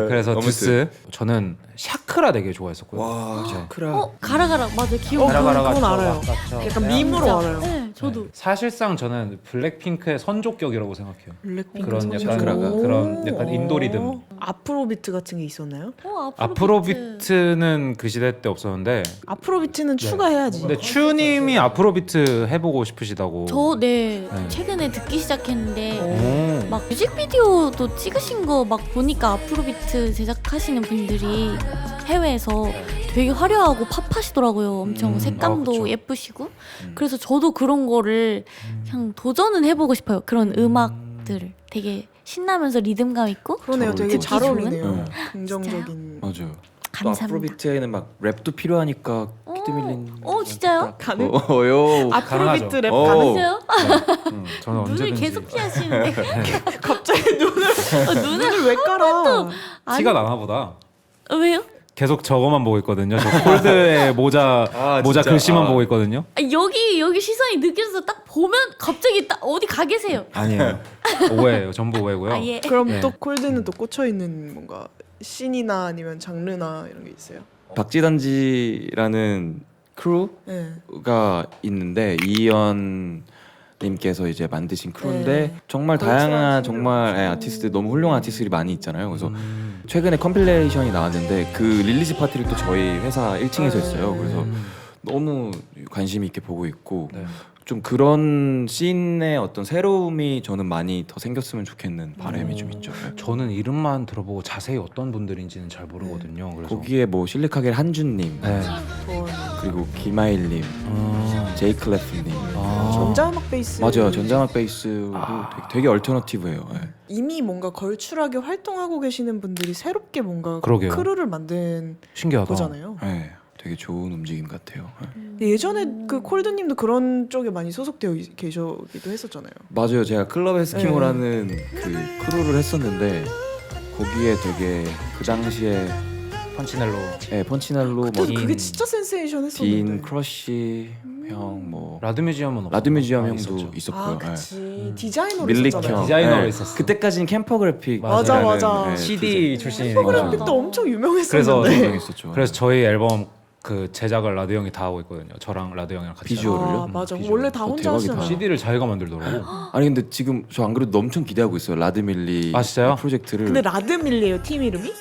Speaker 4: 그래서
Speaker 1: 아무튼.
Speaker 4: 듀스. 저는 샤크라 되게 좋아했었고요.
Speaker 1: 와,
Speaker 4: 이제
Speaker 3: 그래.
Speaker 2: 가라가라 맞아 기억.
Speaker 3: 그건 알아요. 약간 밈으로
Speaker 2: 진짜.
Speaker 3: 알아요.
Speaker 2: 네, 저도.
Speaker 4: 사실상 저는 블랙핑크의 선조격이라고 생각해요.
Speaker 3: 블랙핑크
Speaker 4: 그런
Speaker 3: 선수.
Speaker 4: 약간
Speaker 3: 오.
Speaker 4: 그런 약간 인도 리듬.
Speaker 3: 아프로비트 같은 게 있었나요?
Speaker 4: 아프로비트는 그 시대 때 없었는데
Speaker 3: 아프로비트는 추가해야지.
Speaker 4: 근데 추님이 아프로비트 해보고 싶으시다고.
Speaker 2: 네.
Speaker 4: 네.
Speaker 2: 최근에 듣기 시작했는데
Speaker 4: 오.
Speaker 2: 막 뮤직비디오도 찍으신 거 막 보니까 아프로비트 제작하시는 분들이 해외에서 되게 화려하고 팝하시더라고요. 엄청 색감도
Speaker 4: 그쵸.
Speaker 2: 예쁘시고. 그래서 저도 그런 거를 그냥 도전은 해보고 싶어요. 그런 음악들을 되게 신나면서 리듬감 있고.
Speaker 3: 그러네요. 되게 잘
Speaker 2: 듣기
Speaker 3: 어울리네요.
Speaker 1: 좋은?
Speaker 3: 긍정적인.
Speaker 1: 맞아요. 또
Speaker 2: 감사합니다.
Speaker 1: 아프로비트에는 막 랩도 필요하니까 키드밀린.
Speaker 2: 진짜요?
Speaker 3: 가능?
Speaker 1: 어요.
Speaker 3: 아프로비트
Speaker 4: 가능하죠.
Speaker 3: 랩
Speaker 1: 어.
Speaker 3: 가능?
Speaker 2: 진짜요?
Speaker 4: 저는
Speaker 2: 눈을
Speaker 4: 언제든지
Speaker 2: 계속 피하시는데.
Speaker 3: 갑자기 눈을 왜 깔아?
Speaker 4: 티가 나나 보다.
Speaker 2: 왜요?
Speaker 4: 계속 저거만 보고 있거든요. 저 콜드의 모자
Speaker 1: 진짜?
Speaker 4: 글씨만 보고 있거든요.
Speaker 2: 여기 시선이 느껴져서 딱 보면 갑자기 딱 어디 가 계세요.
Speaker 4: 아니에요. 오해예요. 전부 오해고요.
Speaker 2: 아 예.
Speaker 3: 그럼
Speaker 4: 네.
Speaker 3: 또 콜드는 또 꽂혀 있는 뭔가 씬이나 아니면 장르나 이런 게 있어요?
Speaker 1: 박지단지라는 크루가
Speaker 3: 네.
Speaker 1: 있는데 이현 님께서 이제 만드신 크루인데
Speaker 3: 네.
Speaker 1: 정말
Speaker 3: 걸출한
Speaker 1: 다양한
Speaker 3: 친구들.
Speaker 1: 정말 아티스트 너무 훌륭한 아티스트들이 많이 있잖아요. 그래서 최근에 컴필레이션이 나왔는데 그 릴리즈 파티를 또 저희 회사 1층에서 했어요. 그래서 너무 관심 있게 보고 있고
Speaker 4: 네.
Speaker 1: 좀 그런 씬의 어떤 새로움이 저는 많이 더 생겼으면 좋겠는 바람이 좀 있죠. 네.
Speaker 4: 저는 이름만 들어보고 자세히 어떤 분들인지는 잘 모르거든요. 그래서
Speaker 1: 거기에 뭐 실리카겔 한준님,
Speaker 4: 네.
Speaker 1: 그리고 김하일님, 제이클래프님,
Speaker 3: 전자음악 베이스
Speaker 1: 맞아요. 전자음악 베이스도 되게 얼터너티브해요. 네.
Speaker 3: 이미 뭔가 걸출하게 활동하고 계시는 분들이 새롭게 뭔가
Speaker 4: 그러게요.
Speaker 3: 크루를 만든
Speaker 4: 신기하다.
Speaker 3: 거잖아요.
Speaker 1: 네, 되게 좋은 움직임 같아요. 네.
Speaker 3: 근데 예전에 그 콜드님도 그런 쪽에 많이 소속되어 계시기도 했었잖아요.
Speaker 1: 맞아요. 제가 클럽 에스키모라는 그 크루를 했었는데 거기에 되게 그 당시에
Speaker 4: 펀치넬로.
Speaker 1: 네, 펀치넬로
Speaker 3: 그때
Speaker 1: 뭐
Speaker 3: 그게 진짜 센세이션
Speaker 1: 딘
Speaker 3: 했었는데.
Speaker 1: 크러쉬 형, 뭐
Speaker 4: 라드뮤지엄은
Speaker 1: 라드뮤지엄
Speaker 4: 아,
Speaker 1: 형도
Speaker 4: 있었죠.
Speaker 1: 있었고요.
Speaker 3: 아,
Speaker 1: 네.
Speaker 3: 그치. 디자이너로
Speaker 1: 밀릭
Speaker 3: 있었잖아요.
Speaker 1: 형,
Speaker 4: 디자이너로
Speaker 1: 네.
Speaker 4: 있었어.
Speaker 1: 그때까지는 캠퍼그래픽
Speaker 3: 맞아, 맞아.
Speaker 4: CD 출신이니까.
Speaker 3: 캠퍼그래픽도 엄청
Speaker 4: 그래서
Speaker 3: 유명했었는데.
Speaker 1: 유명했었죠.
Speaker 4: 그래서 저희 앨범 그 제작을 라드 형이 다 하고 있거든요. 저랑 라드 형이랑 같이.
Speaker 1: 비주얼을요?
Speaker 3: 아, 맞아.
Speaker 1: 비주얼.
Speaker 3: 원래 다 혼자
Speaker 1: 대박이다.
Speaker 3: 하시잖아요.
Speaker 4: CD를 자기가 만들더라고.
Speaker 1: 아니 근데 지금 저 안 그래도 엄청 기대하고 있어요. 라드밀리
Speaker 4: 아, 진짜요?
Speaker 1: 프로젝트를.
Speaker 3: 근데 라드밀리예요 팀 이름이?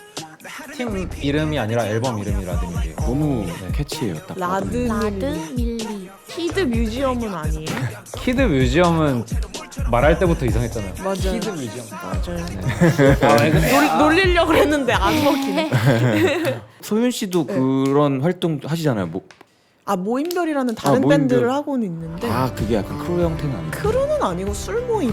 Speaker 4: 팀 이름이 아니라 앨범 이름이 라드뮤지엄.
Speaker 1: 너무 캐치해요. 딱
Speaker 3: 라드
Speaker 2: 라드 밀리.
Speaker 3: 키드 뮤지엄은 아니에요?
Speaker 4: 키드 뮤지엄은 말할 때부터 이상했잖아요.
Speaker 3: 맞아요.
Speaker 4: 키드 뮤지엄.
Speaker 3: 맞아요.
Speaker 4: 아, 근데
Speaker 3: 놀리려고 했는데 안 먹히네.
Speaker 1: 소윤 씨도 그런 활동 하시잖아요. 뭐,
Speaker 3: 아 모임별이라는 다른
Speaker 1: 모임별.
Speaker 3: 밴드를 하고는 있는데
Speaker 1: 그게 약간 크루 형태는 아니고.
Speaker 3: 크루는 아니고 술 모임.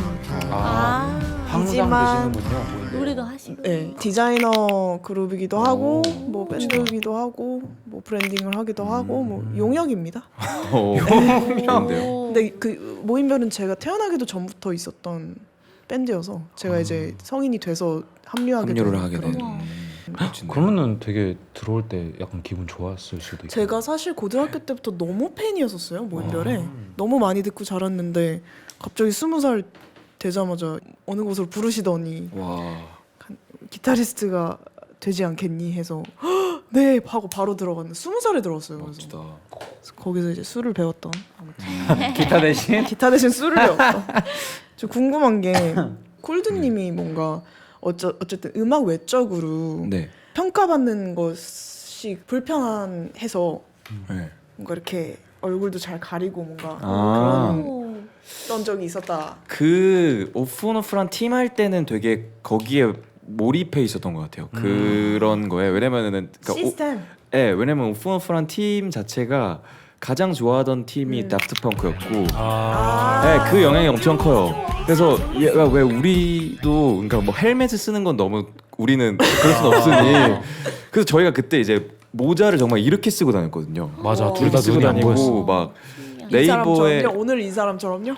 Speaker 2: 아,
Speaker 4: 항상
Speaker 3: 이지만
Speaker 4: 드시는군요.
Speaker 2: 노래도 하시고.
Speaker 3: 네 디자이너 그룹이기도 하고 뭐
Speaker 1: 멋지다.
Speaker 3: 밴드이기도 하고 뭐 브랜딩을 하기도 하고 뭐 용역입니다.
Speaker 1: 좋은데요.
Speaker 3: 근데 그 모임별은 제가 태어나기도 전부터 있었던 밴드여서 제가 이제 성인이 돼서 합류하게
Speaker 1: 합류를
Speaker 3: 된
Speaker 1: 하게
Speaker 3: 그런-
Speaker 1: 된. 멋진데요.
Speaker 4: 그러면은 되게 들어올 때 약간 기분 좋았을 수도 있고.
Speaker 3: 제가 사실 고등학교 때부터 너무 팬이었었어요 모임별에. 너무 많이 듣고 자랐는데 갑자기 20살 되자마자 어느 곳으로 부르시더니
Speaker 1: 와.
Speaker 3: 기타리스트가 되지 않겠니 해서 "헉, 네 하고 바로 들어갔는데 20살에 들어왔어요. 그래서
Speaker 1: 멋지다.
Speaker 3: 거기서 이제 술을 배웠던 아무튼
Speaker 4: 기타 대신
Speaker 3: 기타 대신 술을 배웠던. 저 궁금한 게 콜드님이 뭔가 어쨌든 음악 외적으로
Speaker 1: 네.
Speaker 3: 평가받는 것이 불편해서
Speaker 1: 네.
Speaker 3: 뭔가 이렇게 얼굴도 잘 가리고 뭔가
Speaker 1: 아.
Speaker 3: 그런 어떤 적이 있었다.
Speaker 1: 그 오프온오프란 팀 할 때는 되게 거기에 몰입해 있었던 것 같아요. 그런 거에 왜냐면은 그러니까
Speaker 3: 시스템.
Speaker 1: 왜냐면 오프온오프란 팀 자체가 가장 좋아하던 팀이 다프트펑크였고, 그 영향이 엄청 커요. 그래서 왜 우리도 그러니까 뭐 헬멧을 쓰는 건 너무 우리는 그럴 순 없으니, 그래서 저희가 그때 이제 모자를 정말 이렇게 쓰고 다녔거든요.
Speaker 4: 맞아, 둘
Speaker 1: 이렇게
Speaker 4: 다
Speaker 1: 쓰고
Speaker 4: 눈이 안
Speaker 1: 다니고
Speaker 4: 보였어.
Speaker 1: 막
Speaker 3: 이
Speaker 1: 네이버에
Speaker 3: 사람처럼요? 오늘 이 사람처럼요?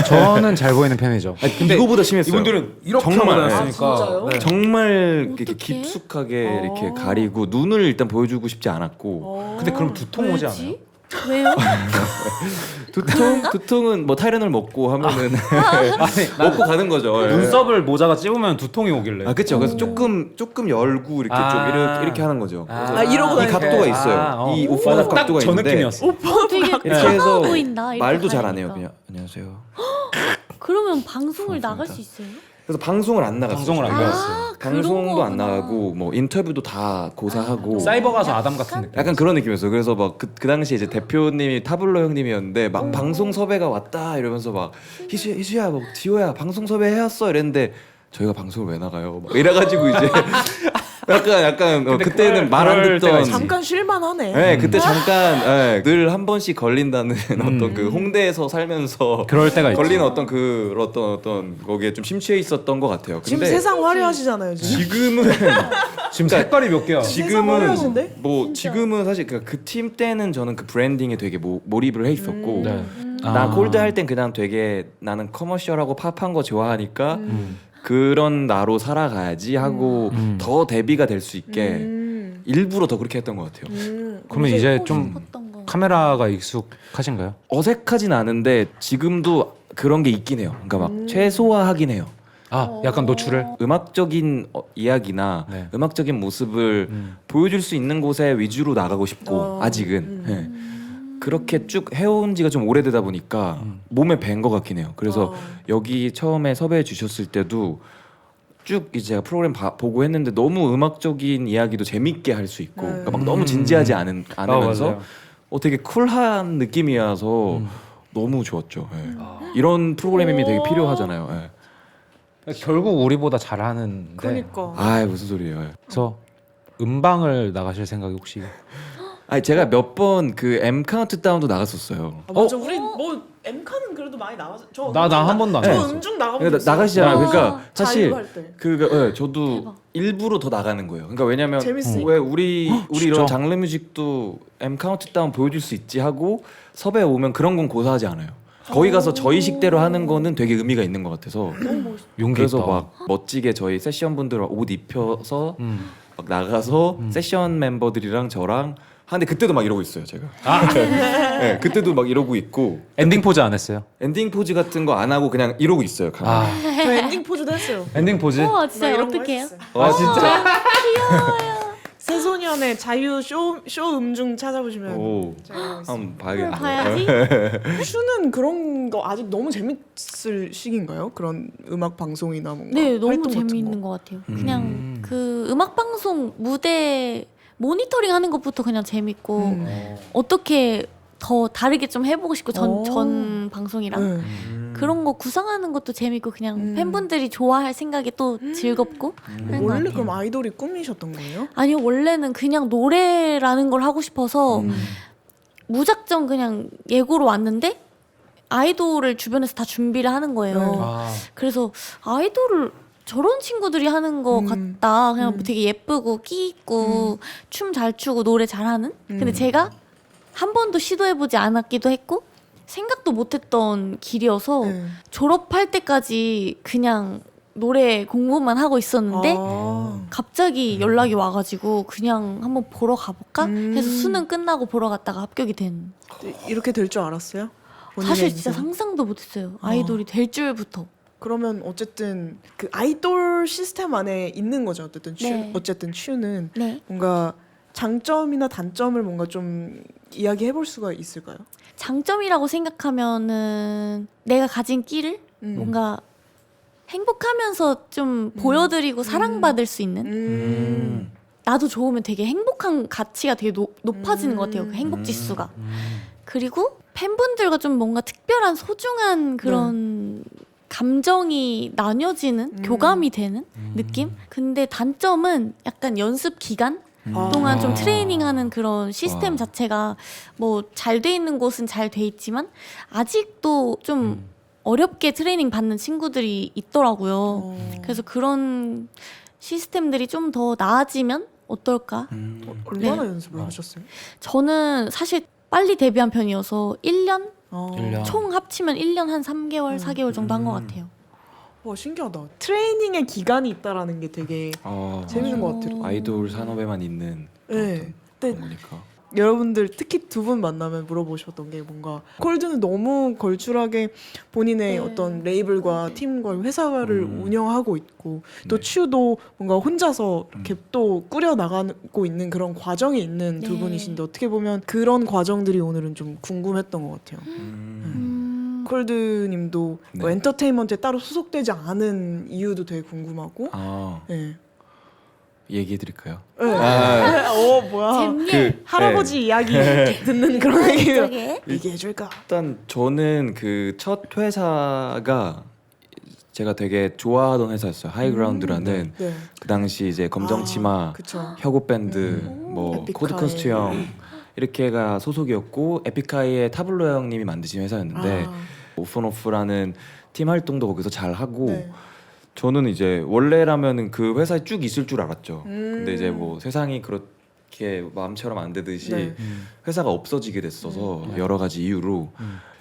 Speaker 4: 저는 잘 보이는 편이죠.
Speaker 1: 근데 이거보다 심했어요.
Speaker 4: 이분들은 이렇게
Speaker 1: 정말,
Speaker 4: 하고
Speaker 1: 네.
Speaker 4: 다녔으니까.
Speaker 3: 아, 진짜요?
Speaker 4: 네.
Speaker 1: 정말 이렇게
Speaker 2: 어떡해?
Speaker 1: 깊숙하게 이렇게 가리고 눈을 일단 보여주고 싶지 않았고,
Speaker 4: 근데 그럼 두통 오지 않아요?
Speaker 2: 왜지? 왜요?
Speaker 1: 두통은 뭐 타이레놀 먹고 하면은 먹고 가는 거죠. 예.
Speaker 4: 눈썹을 모자가 찝으면 두통이 오길래.
Speaker 1: 그렇죠. 그래서 조금 열고 이렇게 좀 이렇게 하는 거죠. 그래서
Speaker 3: 이러고
Speaker 1: 이 각도가 있어요. 이 오프너
Speaker 4: 맞아,
Speaker 1: 각도가
Speaker 4: 딱저
Speaker 1: 있는데
Speaker 4: 느낌이었어.
Speaker 2: 되게
Speaker 1: 이렇게
Speaker 2: 차가워
Speaker 1: 해서
Speaker 2: 보인다. 이렇게
Speaker 1: 말도 잘 안
Speaker 2: 가리니까.
Speaker 1: 해요. 그냥 안녕하세요.
Speaker 2: 그러면 방송을 나갈 수 있어요?
Speaker 1: 그래서 방송을 안 나갔어요.
Speaker 4: 방송을 안
Speaker 1: 저희가.
Speaker 4: 나갔어요.
Speaker 1: 방송도 안
Speaker 2: 거구나.
Speaker 1: 나가고 뭐 인터뷰도 다 고사하고
Speaker 4: 사이버 가서 아담 같은 느낌.
Speaker 1: 약간 그런 느낌이었어요. 그래서 막 그 당시에 이제 대표님이 타블로 형님이었는데 막 방송 섭외가 왔다 이러면서 막 희수야 뭐 지호야 방송 섭외 해왔어 이랬는데 저희가 방송을 왜 나가요? 막 이래가지고 이제 약간 그때는 말 안
Speaker 4: 그럴 때가
Speaker 1: 듣던
Speaker 4: 있지.
Speaker 3: 잠깐 쉴만하네.
Speaker 1: 네, 그때 잠깐 늘 한 번씩 걸린다는 어떤 그 홍대에서 살면서
Speaker 4: 그럴 때가 있죠.
Speaker 1: 걸리는 어떤 그 어떤 거기에 좀 심취해 있었던 것 같아요.
Speaker 3: 지금
Speaker 1: 근데
Speaker 3: 세상 화려하시잖아요. 지금.
Speaker 1: 지금은
Speaker 4: 지금 색깔이 몇 개야?
Speaker 3: 세상 화려하신데?
Speaker 1: 뭐 지금은 사실 그 팀 때는 저는 그 브랜딩에 되게 몰입을 해 있었고
Speaker 4: 네.
Speaker 1: 나 콜드 할 땐 그냥 되게 나는 커머셜하고 팝한 거 좋아하니까 그런 나로 살아가야지 하고 더 대비가 될 수 있게 일부러 더 그렇게 했던 것 같아요.
Speaker 4: 그러면 이제
Speaker 2: 하고
Speaker 4: 좀
Speaker 2: 싶었던 거.
Speaker 4: 카메라가 익숙하신가요?
Speaker 1: 어색하진 않은데 지금도 그런 게 있긴 해요. 그러니까 막 최소화하긴 해요.
Speaker 4: 아, 약간 노출을.
Speaker 1: 음악적인 이야기나
Speaker 4: 네.
Speaker 1: 음악적인 모습을 보여줄 수 있는 곳에 위주로 나가고 싶고 아직은 네. 그렇게 쭉 해온 지가 좀 오래되다 보니까 몸에 밴 것 같긴 해요. 그래서 여기 처음에 섭외해 주셨을 때도 쭉 이제 제가 프로그램 보고 했는데 너무 음악적인 이야기도 재밌게 할 수 있고 그러니까 막 너무 진지하지 않으면서
Speaker 4: 맞아요.
Speaker 1: 되게 쿨한 느낌이어서 너무 좋았죠. 예.
Speaker 4: 아.
Speaker 1: 이런 프로그램이 되게 필요하잖아요. 예.
Speaker 4: 결국 우리보다 잘하는데.
Speaker 3: 그러니까.
Speaker 1: 아 무슨 소리예요? 예.
Speaker 4: 그래서 음방을 나가실 생각이 혹시?
Speaker 1: 아니 제가 몇 번 그 M 카운트다운도 나갔었어요.
Speaker 3: 아, 맞아. 우리 뭐 엠카는 그래도 많이 나가서
Speaker 4: 나 한 번도 안
Speaker 3: 저
Speaker 4: 나갔어.
Speaker 3: 음중 나가본
Speaker 1: 그러니까
Speaker 3: 적 있어요.
Speaker 1: 나가시잖아요. 그러니까 사실
Speaker 3: 자유할 때.
Speaker 1: 저도
Speaker 2: 대박.
Speaker 1: 일부러 더 나가는 거예요. 그러니까 왜냐면
Speaker 3: 재밌으니까.
Speaker 1: 왜 우리
Speaker 4: 진짜?
Speaker 1: 이런 장르 뮤직도 M 카운트다운 보여줄 수 있지 하고 섭외 오면 그런 건 고사하지 않아요. 거기 가서 저희 식대로 하는 거는 되게 의미가 있는 것 같아서
Speaker 4: 용기
Speaker 1: 그래서
Speaker 4: 있다.
Speaker 1: 막 멋지게 저희 세션 분들 옷 입혀서
Speaker 4: 음.
Speaker 1: 막 나가서 세션 멤버들이랑 저랑 하는데 그때도 막 이러고 있어요 제가. 네, 그때도 막 이러고 있고
Speaker 4: 엔딩 포즈 안 했어요?
Speaker 1: 엔딩 포즈 같은 거 안 하고 그냥 이러고 있어요. 가만히.
Speaker 4: 아
Speaker 3: 저 엔딩 포즈도 했어요.
Speaker 4: 엔딩 포즈?
Speaker 2: 우와 진짜
Speaker 3: 나 이런 거
Speaker 2: 어떻게 해요?
Speaker 3: 했었어요.
Speaker 1: 아 진짜.
Speaker 3: 새소년의 자유 쇼 음중 찾아보시면
Speaker 1: 오.
Speaker 3: 제가
Speaker 1: 한번
Speaker 2: 그걸
Speaker 1: 봐야겠네요.
Speaker 2: 봐야지.
Speaker 3: 슈는 그런 거 아직 너무 재밌을 시기인가요? 그런 음악 방송이나 뭔가
Speaker 2: 네, 너무
Speaker 3: 활동 같은
Speaker 2: 재미있는
Speaker 3: 거.
Speaker 2: 것 같아요. 그냥 그 음악 방송 무대 모니터링 하는 것부터 그냥 재밌고 어떻게 더 다르게 좀 해보고 싶고 전 방송이랑
Speaker 3: 네.
Speaker 2: 그런 거 구상하는 것도 재밌고 그냥 팬분들이 좋아할 생각이 또 즐겁고 하는 것
Speaker 3: 원래
Speaker 2: 같아요.
Speaker 3: 그럼 아이돌이 꿈이셨던 거예요?
Speaker 2: 아니요 원래는 그냥 노래라는 걸 하고 싶어서 무작정 그냥 예고로 왔는데 아이돌을 주변에서 다 준비를 하는 거예요.
Speaker 3: 네.
Speaker 4: 아,
Speaker 2: 그래서 아이돌을 저런 친구들이 하는 거 같다. 그냥 되게 예쁘고 끼 있고 춤 잘 추고 노래 잘하는. 근데 제가 한 번도 시도해보지 않았기도 했고 생각도 못했던 길이어서
Speaker 3: 네.
Speaker 2: 졸업할 때까지 그냥 노래 공부만 하고 있었는데
Speaker 3: 아.
Speaker 2: 갑자기 연락이 와가지고 그냥 한번 보러 가볼까 해서 수능 끝나고 보러 갔다가 합격이 된.
Speaker 3: 이렇게 될 줄 알았어요? 본인의
Speaker 2: 사실 진짜
Speaker 3: 인생은?
Speaker 2: 상상도 못했어요. 아이돌이 될 줄부터.
Speaker 3: 그러면 어쨌든 그 아이돌 시스템 안에 있는 거죠.
Speaker 2: 네.
Speaker 3: 어쨌든 슈는
Speaker 2: 네.
Speaker 3: 뭔가 장점이나 단점을 뭔가 좀 이야기해 볼 수가 있을까요?
Speaker 2: 장점이라고 생각하면은 내가 가진 끼를 뭔가 행복하면서 좀 보여드리고 사랑받을 수 있는 나도 좋으면 되게 행복한 가치가 되게 높아지는 것 같아요. 그 행복 지수가. 그리고 팬분들과 좀 뭔가 특별한 소중한 그런 감정이 나뉘어지는 교감이 되는 느낌? 근데 단점은 약간 연습 기간 동안 좀 트레이닝하는 그런 시스템
Speaker 1: 와.
Speaker 2: 자체가 뭐 잘 돼 있는 곳은 잘 돼 있지만 아직도 좀 어렵게 트레이닝 받는 친구들이 있더라고요. 그래서 그런 시스템들이 좀 더 나아지면 어떨까?
Speaker 3: 얼마나
Speaker 2: 네.
Speaker 3: 연습을 하셨어요?
Speaker 2: 저는 사실 빨리 데뷔한 편이어서 1년?
Speaker 4: 일 년.
Speaker 2: 총 합치면 1년 한 3개월, 4개월 정도 한 것 같아요.
Speaker 3: 와 신기하다. 트레이닝의 기간이 있다라는 게 되게 재밌는 것 같아요.
Speaker 1: 아이돌 산업에만 있는
Speaker 3: 네.
Speaker 1: 그런
Speaker 3: 근데
Speaker 1: 거니까.
Speaker 3: 여러분들 특히 두 분 만나면 물어보셨던 게 뭔가 콜드는 너무 걸출하게 본인의 어떤 레이블과 팀과 회사를 운영하고 있고 또
Speaker 1: 네.
Speaker 3: 츄도 뭔가 혼자서 이렇게 또 꾸려 나가고 있는 그런 과정이 있는 두
Speaker 2: 네.
Speaker 3: 분이신데 어떻게 보면 그런 과정들이 오늘은 좀 궁금했던 것 같아요. 콜드님도
Speaker 1: 네.
Speaker 3: 뭐 엔터테인먼트에 따로 소속되지 않은 이유도 되게 궁금하고.
Speaker 1: 아
Speaker 3: 네.
Speaker 1: 얘기해 드릴까요?
Speaker 3: 네.
Speaker 1: 아,
Speaker 3: 뭐야?
Speaker 2: 잼예
Speaker 3: 할아버지 이야기 듣는 그런 얘기
Speaker 2: 저게
Speaker 3: 얘기해 줄까?
Speaker 1: 일단 저는 그 첫 회사가 제가 되게 좋아하던 회사였어요. 하이그라운드라는
Speaker 3: 네.
Speaker 1: 그 당시 이제 검정치마,
Speaker 3: 그쵸.
Speaker 1: 혁오 밴드, 뭐
Speaker 3: 에픽하이.
Speaker 1: 코드커스트 형 이렇게가 소속이었고 에픽하이의 타블로 형님이 만드신 회사였는데 오픈오프라는 팀 활동도 거기서 잘 하고
Speaker 3: 네.
Speaker 1: 저는 이제 원래라면은 그 회사에 쭉 있을 줄 알았죠. 근데 이제 뭐 세상이 그렇게 마음처럼 안 되듯이
Speaker 3: 네.
Speaker 1: 회사가 없어지게 됐어서 여러 가지 이유로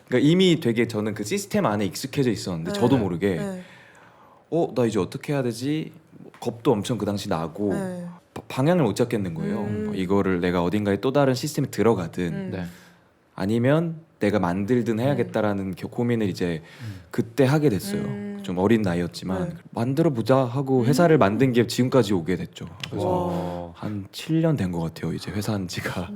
Speaker 1: 그러니까 이미 되게 저는 그 시스템 안에 익숙해져 있었는데
Speaker 3: 네.
Speaker 1: 저도 모르게
Speaker 3: 네.
Speaker 1: 나 이제 어떻게 해야 되지? 뭐 겁도 엄청 그 당시 나고
Speaker 3: 네.
Speaker 1: 방향을 못 잡겠는 거예요. 뭐 이거를 내가 어딘가에 또 다른 시스템에 들어가든
Speaker 4: 네.
Speaker 1: 아니면 내가 만들든 해야겠다라는 고민을 이제 그때 하게 됐어요. 좀 어린 나이였지만
Speaker 3: 네.
Speaker 1: 만들어 보자 하고 회사를 만든 게 지금까지 오게 됐죠. 그래서
Speaker 4: 와.
Speaker 1: 한 7년 된 것 같아요. 이제 회사 한 지가.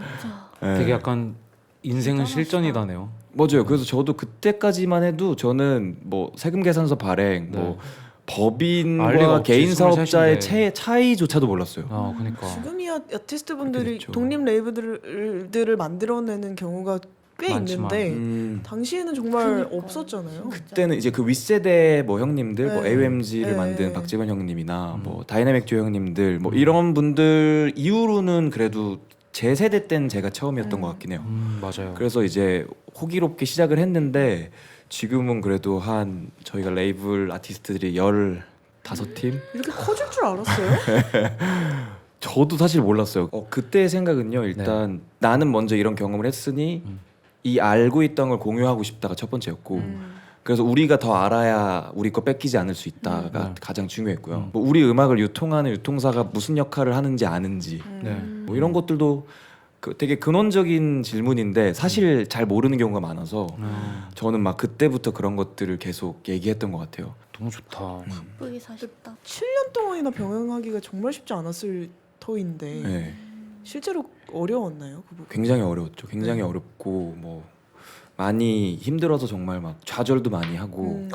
Speaker 1: 네.
Speaker 4: 되게 약간 인생은 실전이다네요.
Speaker 1: 맞아요. 그래서 저도 그때까지만 해도 저는 뭐 세금 계산서 발행,
Speaker 4: 네.
Speaker 1: 뭐
Speaker 4: 알 리가
Speaker 1: 법인과
Speaker 4: 없지,
Speaker 1: 개인 사업자의
Speaker 4: 23인데.
Speaker 1: 차이조차도 몰랐어요.
Speaker 4: 아, 그러니까.
Speaker 3: 지금이야 아티스트 분들이
Speaker 1: 됐죠.
Speaker 3: 독립 레이블들을 만들어내는 경우가 꽤
Speaker 4: 많지만.
Speaker 3: 있는데 당시에는 정말
Speaker 2: 그러니까.
Speaker 3: 없었잖아요.
Speaker 1: 그때는 이제 그 윗세대 뭐 형님들 뭐
Speaker 3: 네.
Speaker 1: AOMG를
Speaker 3: 네.
Speaker 1: 만든 박재건 형님이나 뭐 다이나믹 듀오 형님들 뭐 이런 분들 이후로는 그래도 제 세대 때는 제가 처음이었던 것 같긴 해요.
Speaker 4: 맞아요.
Speaker 1: 그래서 이제 호기롭게 시작을 했는데 지금은 그래도 한 저희가 레이블 아티스트들이 15팀?
Speaker 3: 이렇게 커질 줄 알았어요?
Speaker 1: 저도 사실 몰랐어요. 그때의 생각은요. 일단 나는 먼저 이런 경험을 했으니 이 알고 있던 걸 공유하고 싶다가 첫 번째였고 그래서 우리가 더 알아야 우리 거 뺏기지 않을 수 있다가 가장 중요했고요. 뭐 우리 음악을 유통하는 유통사가 무슨 역할을 하는지 아는지
Speaker 4: 네.
Speaker 1: 뭐 이런 것들도 되게 근원적인 질문인데 사실 잘 모르는 경우가 많아서 저는 막 그때부터 그런 것들을 계속 얘기했던 것 같아요.
Speaker 4: 너무 좋다.
Speaker 2: 바쁘게 사셨다.
Speaker 3: 7년 동안이나 병행하기가 정말 쉽지 않았을 터인데
Speaker 1: 네.
Speaker 3: 실제로 어려웠나요? 그 부분?
Speaker 1: 굉장히 어려웠죠. 굉장히
Speaker 3: 네.
Speaker 1: 어렵고 뭐 많이 힘들어서 정말 막 좌절도 많이 하고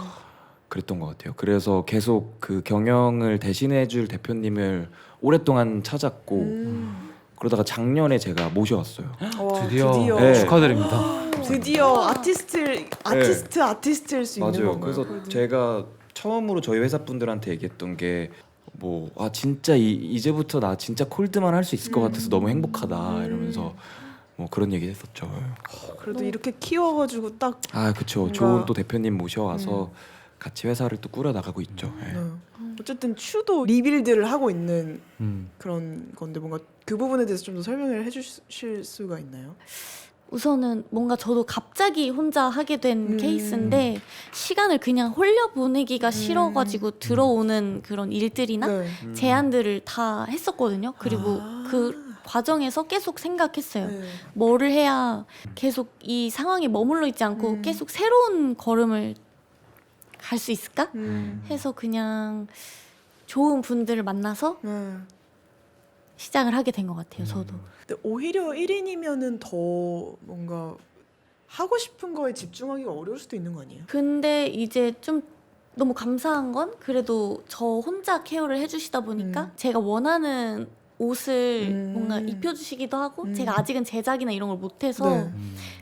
Speaker 1: 그랬던 것 같아요. 그래서 계속 그 경영을 대신해줄 대표님을 오랫동안 찾았고 그러다가 작년에 제가 모셔왔어요.
Speaker 3: 와,
Speaker 4: 드디어,
Speaker 1: 네.
Speaker 4: 축하드립니다.
Speaker 3: 드디어 아티스트일 수 있는
Speaker 1: 맞아요.
Speaker 3: 건가요?
Speaker 1: 그래서
Speaker 3: 그래도?
Speaker 1: 제가 처음으로 저희 회사 분들한테 얘기했던 게 뭐 진짜 이제부터 나 진짜 콜드만 할 수 있을 것 같아서 너무 행복하다 이러면서 뭐 그런 얘기 했었죠.
Speaker 3: 그래도 이렇게 키워가지고 딱
Speaker 1: 그쵸.
Speaker 3: 뭔가-
Speaker 1: 좋은 또 대표님 모셔와서 같이 회사를 또 꾸려 나가고 있죠. 예.
Speaker 3: 어쨌든 추도 리빌드를 하고 있는
Speaker 4: 음.
Speaker 3: 그런 건데 뭔가 그 부분에 대해서 좀 더 설명을 해주실 수가 있나요?
Speaker 2: 우선은 뭔가 저도 갑자기 혼자 하게 된 케이스인데 시간을 그냥 홀려 보내기가 싫어가지고 들어오는 그런 일들이나
Speaker 3: 네.
Speaker 2: 제안들을 다 했었거든요. 그리고 그 과정에서 계속 생각했어요.
Speaker 3: 네.
Speaker 2: 뭐를 해야 계속 이 상황에 머물러 있지 않고 계속 새로운 걸음을 갈 수 있을까? 해서 그냥 좋은 분들을 만나서
Speaker 3: 네.
Speaker 2: 시작을 하게 된 것 같아요. 저도.
Speaker 3: 근데 오히려 1인이면은 더 뭔가 하고 싶은 거에 집중하기가 어려울 수도 있는 거 아니에요?
Speaker 2: 근데 이제 좀 너무 감사한 건 그래도 저 혼자 케어를 해주시다 보니까 제가 원하는 옷을 뭔가 입혀주시기도 하고 제가 아직은 제작이나 이런 걸 못해서
Speaker 3: 네.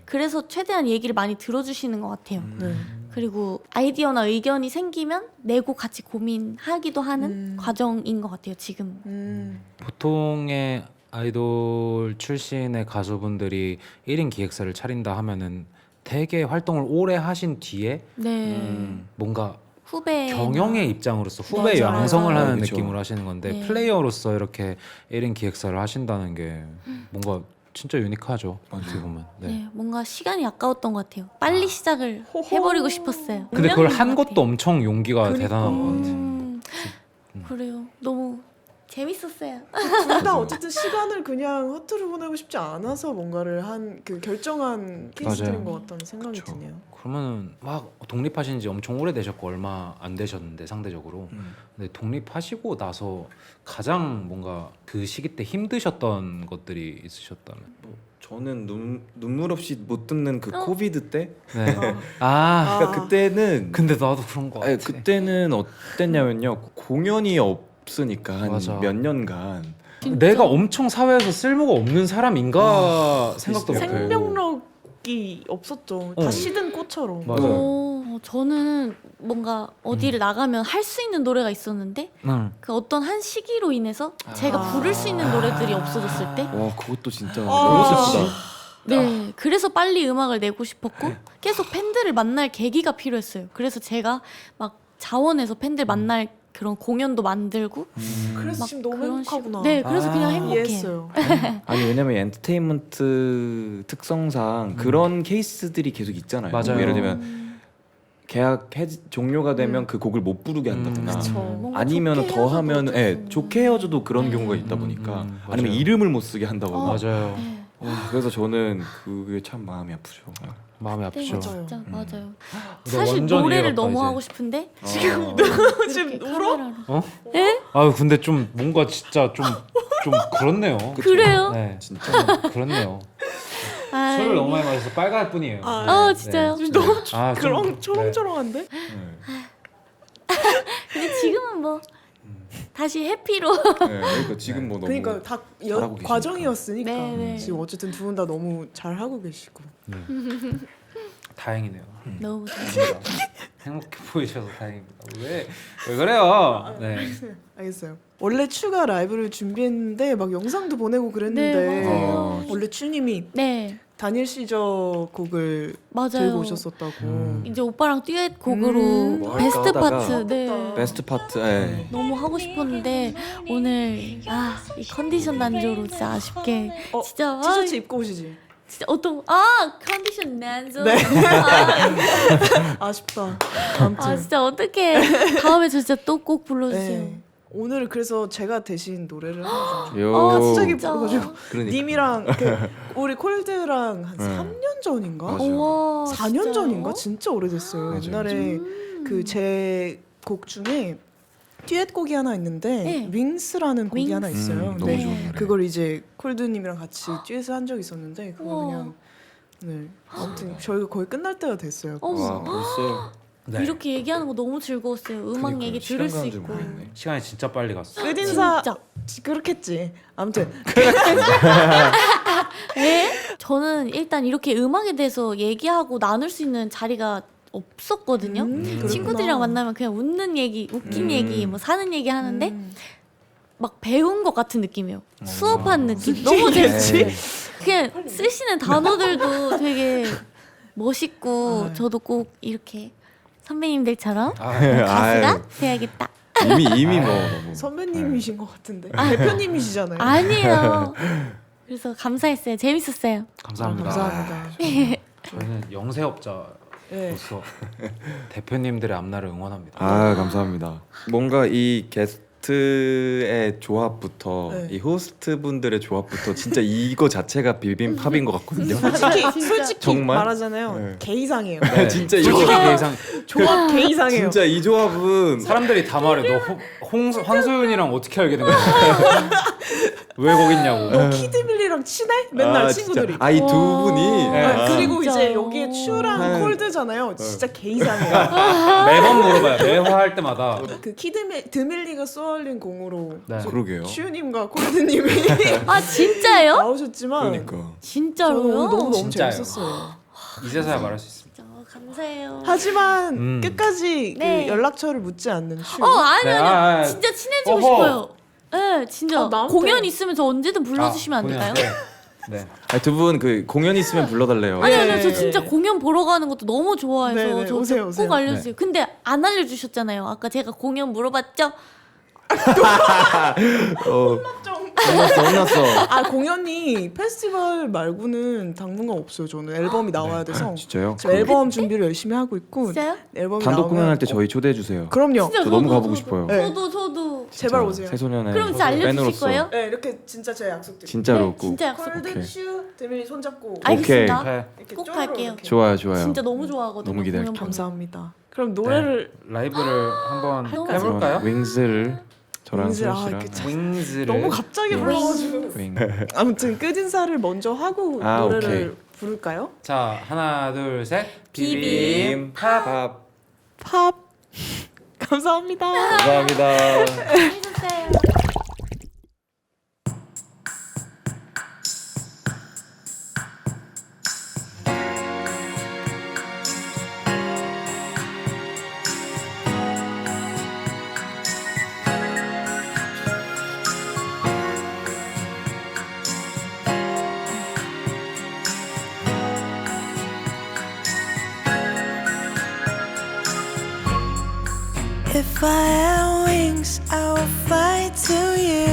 Speaker 2: 그래서 최대한 얘기를 많이 들어주시는 것 같아요.
Speaker 3: 네.
Speaker 2: 그리고 아이디어나 의견이 생기면 내고 같이 고민하기도 하는 과정인 것 같아요. 지금.
Speaker 4: 보통의 아이돌 출신의 가수분들이 1인 기획사를 차린다 하면은 되게 활동을 오래 하신 뒤에
Speaker 2: 네.
Speaker 4: 뭔가
Speaker 2: 후배
Speaker 4: 경영의 입장으로서 후배
Speaker 2: 맞아요.
Speaker 4: 양성을 하는
Speaker 1: 그쵸.
Speaker 4: 느낌으로 하시는 건데
Speaker 2: 네.
Speaker 4: 플레이어로서 이렇게 1인 기획사를 하신다는 게 뭔가 진짜 유니크하죠. 어떻게 보면. 네.
Speaker 2: 네, 뭔가 시간이 아까웠던 것 같아요. 빨리 시작을 해버리고 싶었어요.
Speaker 4: 근데 그걸 한
Speaker 2: 운명인 것
Speaker 4: 것도 엄청 용기가
Speaker 3: 그러니까.
Speaker 4: 대단한 것 같아요.
Speaker 2: 그래요. 너무 재밌었어요.
Speaker 3: 둘 다 어쨌든 시간을 그냥 허투루 보내고 싶지 않아서 뭔가를 한 그 결정한 케이스들인
Speaker 4: 맞아요.
Speaker 3: 것 같다는 생각이
Speaker 1: 그쵸.
Speaker 3: 드네요.
Speaker 4: 그러면은 막 독립하신 지 엄청 오래되셨고 얼마 안 되셨는데 상대적으로 근데 독립하시고 나서 가장 뭔가 그 시기 때 힘드셨던 것들이 있으셨다면
Speaker 1: 저는 눈물 없이 못 듣는 그 코비드 때
Speaker 4: 네.
Speaker 1: 그러니까 그때는
Speaker 4: 근데 나도 그런 거 같아.
Speaker 1: 그때는 어땠냐면요. 공연이 없으니까 한
Speaker 4: 맞아.
Speaker 1: 몇 년간
Speaker 4: 내가 엄청 사회에서 쓸모가 없는 사람인가 생각도
Speaker 1: 비슷해요.
Speaker 4: 못해.
Speaker 3: 생명력이 없었죠. 다 시든 꽃처럼.
Speaker 4: 맞아요.
Speaker 2: 저는 뭔가 어디를 나가면 할 수 있는 노래가 있었는데 그 어떤 한 시기로 인해서 제가 부를 수 있는 노래들이 없어졌을 때
Speaker 1: 와 그것도 진짜
Speaker 3: 아.
Speaker 1: 너무 슬프다.
Speaker 2: 네, 그래서 빨리 음악을 내고 싶었고 계속 팬들을 만날 계기가 필요했어요. 그래서 제가 막 자원해서 팬들 만날 그런 공연도 만들고
Speaker 3: 그래서
Speaker 2: 막
Speaker 3: 지금 너무
Speaker 2: 그런
Speaker 3: 행복하구나.
Speaker 2: 식으로. 네, 그래서 그냥 행복해요.
Speaker 3: 이해했어요.
Speaker 1: 아니 왜냐면 엔터테인먼트 특성상 그런 케이스들이 계속 있잖아요.
Speaker 4: 맞아요.
Speaker 1: 뭐 예를 들면 계약 종료가 되면 그 곡을 못 부르게 한다거나
Speaker 3: 그쵸.
Speaker 2: 뭔가
Speaker 1: 아니면
Speaker 2: 좋게
Speaker 1: 더
Speaker 2: 헤어져도
Speaker 1: 하면
Speaker 2: 어쩔 수
Speaker 1: 좋게 헤어져도 그런 경우가 있다 보니까
Speaker 4: 맞아요.
Speaker 1: 아니면 이름을 못 쓰게 한다거나
Speaker 4: 맞아요.
Speaker 2: 네.
Speaker 1: 그래서 저는 그게 참 마음이 아프죠.
Speaker 4: 마음이
Speaker 2: 네,
Speaker 4: 아프죠.
Speaker 3: 맞아요.
Speaker 2: 진짜 맞아요.
Speaker 4: 근데
Speaker 2: 사실
Speaker 4: 완전
Speaker 2: 노래를
Speaker 4: 이해가
Speaker 2: 너무
Speaker 4: 가지.
Speaker 2: 하고 싶은데
Speaker 3: 지금
Speaker 2: 이렇게
Speaker 3: 울어?
Speaker 2: 카메라로.
Speaker 4: 아 근데 좀 뭔가 진짜 좀 그렇네요.
Speaker 2: 그래요?
Speaker 4: 네,
Speaker 1: 진짜
Speaker 4: 그렇네요.
Speaker 2: 아,
Speaker 4: 술을 너무 많이 마셔서 빨갈 뿐이에요.
Speaker 2: 진짜요?
Speaker 4: 네.
Speaker 3: 너무
Speaker 4: 아, 좀-
Speaker 3: 그런
Speaker 4: 네.
Speaker 3: 초롱초롱한데?
Speaker 2: 근데 지금은 뭐 다시 해피로.
Speaker 1: 네, 그러니까 지금 뭐 너무
Speaker 3: 그러니까 다
Speaker 1: 잘하고 계시니까.
Speaker 3: 과정이었으니까
Speaker 2: 네, 네.
Speaker 3: 지금 어쨌든 두 분 다 너무 잘 하고 계시고.
Speaker 4: 다행이네요.
Speaker 2: 너무 좋아.
Speaker 4: 진짜 행복해 보이셔서 다행입니다. 왜 그래요? 네.
Speaker 3: 알겠어요. 원래 추가 라이브를 준비했는데 막 영상도 보내고 그랬는데
Speaker 2: 네, 맞아요.
Speaker 3: 원래 추님이
Speaker 2: 네,
Speaker 3: 다니엘 시저 곡을
Speaker 2: 맞아요.
Speaker 3: 들고 오셨었다고.
Speaker 2: 이제 오빠랑 듀엣 곡으로
Speaker 1: 뭐
Speaker 2: 베스트
Speaker 1: 할까 하다가
Speaker 2: 파트. 네.
Speaker 1: 베스트 파트. 예.
Speaker 2: 너무 하고 싶었는데 오늘 이 컨디션 난조로 진짜 아쉽게 진짜
Speaker 3: 티셔츠 입고 오시지.
Speaker 2: 진짜 컨디션 난조.
Speaker 3: 네. 아쉽다. 아무튼
Speaker 2: 진짜 어떡해. 다음에 저 진짜 또 꼭 불러주세요.
Speaker 3: 네. 오늘 그래서 제가 대신 노래를 하죠.
Speaker 1: 요.
Speaker 3: 갑자기
Speaker 2: 진짜.
Speaker 3: 불러가지고
Speaker 1: 그러니까.
Speaker 3: 님이랑 우리 콜드랑 한 3년 전인가?
Speaker 1: 맞아.
Speaker 2: 우와,
Speaker 3: 4년
Speaker 2: 진짜요?
Speaker 3: 전인가? 진짜 오래됐어요.
Speaker 1: 맞아요.
Speaker 3: 옛날에 그 제 곡 중에 듀엣 곡이 하나 있는데
Speaker 2: 네.
Speaker 3: 윙스라는 곡이
Speaker 2: 윙스.
Speaker 3: 하나 있어요.
Speaker 1: 너무
Speaker 3: 네.
Speaker 1: 좋은 노래.
Speaker 3: 그걸 이제 콜드님이랑 같이 듀엣을 한 적이 있었는데 그거
Speaker 2: 우와.
Speaker 3: 그냥 네. 아무튼 저희가 거의 끝날 때가 됐어요.
Speaker 2: 어머.
Speaker 1: 와, 벌써
Speaker 4: 네.
Speaker 2: 이렇게 얘기하는 거 너무 즐거웠어요. 음악
Speaker 1: 그러니까요.
Speaker 2: 얘기
Speaker 1: 시간
Speaker 2: 들을 수
Speaker 1: 가는 줄
Speaker 2: 있고.
Speaker 1: 모르겠네.
Speaker 4: 시간이 진짜 빨리 갔어.
Speaker 3: 끝인사
Speaker 2: 진짜.
Speaker 3: 그렇겠지. 아무튼
Speaker 2: 네? 저는 일단 이렇게 음악에 대해서 얘기하고 나눌 수 있는 자리가 없었거든요.
Speaker 3: 그렇구나.
Speaker 2: 친구들이랑 만나면 그냥 웃는 얘기, 웃긴 얘기, 뭐 사는 얘기 하는데
Speaker 3: 음.
Speaker 2: 막 배운 것 같은 느낌이에요. 수업한 느낌. 너무 재밌지. 그냥 쓰시는 단어들도 되게 멋있고 저도 꼭 이렇게 선배님들처럼 가수가 돼야겠다.
Speaker 1: 이미 뭐 너무
Speaker 3: 선배님이신 것 같은데 대표님이시잖아요.
Speaker 2: 아니에요. 그래서 감사했어요. 재밌었어요.
Speaker 4: 감사합니다.
Speaker 3: 감사합니다.
Speaker 4: 저희는 영세업자로서
Speaker 3: 네.
Speaker 4: 대표님들의 앞날을 응원합니다.
Speaker 1: 아 감사합니다. 뭔가 이 게스트의 조합부터
Speaker 3: 네.
Speaker 1: 이 호스트 분들의 조합부터 진짜 이거 자체가 비빔밥인 것 같거든요.
Speaker 3: 솔직히
Speaker 1: 정말?
Speaker 3: 말하잖아요.
Speaker 1: 네.
Speaker 3: 개이상해요.
Speaker 4: 네.
Speaker 1: 진짜 이거
Speaker 4: 솔직히 예상
Speaker 3: 조합 개이상해요.
Speaker 1: 진짜 이 조합은
Speaker 4: 사람들이 다 말해. 너 황소윤이랑 어떻게 알게 된 거야? 왜 거기 있냐고.
Speaker 3: 너 키드빌리랑 친해? 맨날 친구들이.
Speaker 1: 아이 두 분이
Speaker 4: 네.
Speaker 3: 그리고
Speaker 2: 진짜요?
Speaker 3: 이제 여기에 츄랑
Speaker 1: 네.
Speaker 3: 콜드잖아요. 진짜 개이상해요.
Speaker 4: 매번 물어봐요. 매화 할 때마다.
Speaker 3: 그 드밀리가 쏘아올린 공으로
Speaker 4: 네.
Speaker 1: 그러게요.
Speaker 3: 츄님과 콜드님이
Speaker 2: 진짜요?
Speaker 3: 나오셨지만
Speaker 1: 그러니까
Speaker 2: 진짜로요?
Speaker 3: 저는 너무
Speaker 4: 진짜요.
Speaker 3: 재밌었어요.
Speaker 4: 이제서야 말할 수 있습니다.
Speaker 2: 진짜 감사해요.
Speaker 3: 하지만 끝까지
Speaker 2: 네.
Speaker 3: 그 연락처를 묻지 않는 츄.
Speaker 2: 아니
Speaker 4: 네,
Speaker 2: 아니 진짜 친해지고
Speaker 4: 어허.
Speaker 2: 싶어요. 네, 진짜
Speaker 3: 나한테.
Speaker 2: 공연 있으면 저 언제든 불러주시면 안 될까요?
Speaker 4: 네.
Speaker 1: 두 분 그 공연 있으면 불러달래요.
Speaker 2: 아니
Speaker 3: 네.
Speaker 2: 아니요 저 진짜 공연 보러 가는 것도 너무 좋아해서
Speaker 3: 네, 네,
Speaker 2: 저
Speaker 3: 오세요,
Speaker 2: 꼭
Speaker 3: 오세요.
Speaker 2: 알려주세요. 근데 안 알려주셨잖아요. 아까 제가 공연 물어봤죠?
Speaker 1: 혼났어.
Speaker 3: 아 공연이 페스티벌 말고는 당분간 없어요. 저는 앨범이 나와야 돼서
Speaker 1: 진짜요?
Speaker 3: 저 앨범 준비를 열심히 하고 있고
Speaker 2: 진짜요?
Speaker 3: 앨범이
Speaker 1: 단독
Speaker 3: 나오면
Speaker 1: 공연할 때 저희 초대해 주세요.
Speaker 3: 그럼요.
Speaker 2: 진짜
Speaker 1: 저 너무
Speaker 2: 저도,
Speaker 1: 가보고
Speaker 2: 저도.
Speaker 1: 싶어요.
Speaker 3: 네.
Speaker 2: 저도
Speaker 3: 제발 오세요.
Speaker 1: 새소년의
Speaker 2: 그럼 진짜 알려주실
Speaker 1: 팬으로서
Speaker 2: 거예요?
Speaker 3: 네 이렇게 진짜 제 약속드릴게요.
Speaker 1: 진짜로 꼭.
Speaker 2: 진짜 약속.
Speaker 1: 오케이.
Speaker 3: 콜드 슈 데밀리 손잡고
Speaker 2: 알겠습니다.
Speaker 4: 네.
Speaker 3: 이렇게
Speaker 2: 꼭
Speaker 3: 쪼르르
Speaker 2: 갈게요.
Speaker 3: 이렇게.
Speaker 1: 좋아요, 좋아요.
Speaker 2: 진짜 너무 좋아하거든요.
Speaker 1: 너무 기대할게요.
Speaker 2: 공연 보는 거.
Speaker 3: 감사합니다. 그럼 노래를
Speaker 4: 라이브를 한번
Speaker 2: 할까요?
Speaker 4: 해볼까요?
Speaker 1: 윙스를 저랑
Speaker 3: 윙스,
Speaker 1: 소연
Speaker 3: 아,
Speaker 1: 씨랑
Speaker 3: 그 참-
Speaker 4: 윙즈를
Speaker 3: 너무 갑자기 불러가지고
Speaker 1: 윙.
Speaker 3: 아무튼 끝인사를 먼저 하고
Speaker 1: 아,
Speaker 3: 노래를
Speaker 1: 오케이.
Speaker 3: 부를까요?
Speaker 4: 자 하나 둘 셋
Speaker 2: 비빔.
Speaker 1: 팝.
Speaker 3: 팝 감사합니다.
Speaker 1: 감사합니다.
Speaker 2: 재밌었어요.
Speaker 6: If I had wings, I would fly to you.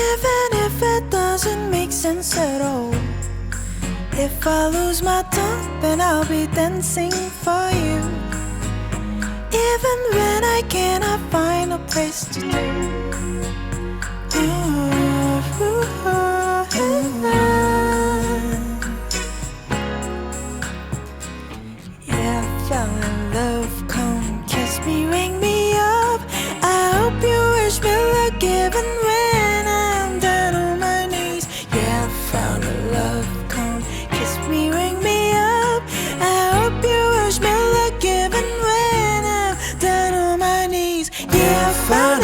Speaker 6: Even if it doesn't make sense at all. If I lose my tongue, then I'll be dancing for you. Even when I cannot find a place to do. Yeah, I fell in love. Come kiss me, ring me up. I hope you wish me luck even when I'm down on my knees. Yeah, I found a love. Come kiss me, ring me up. I hope you wish me luck even when I'm down on my knees. Yeah, I found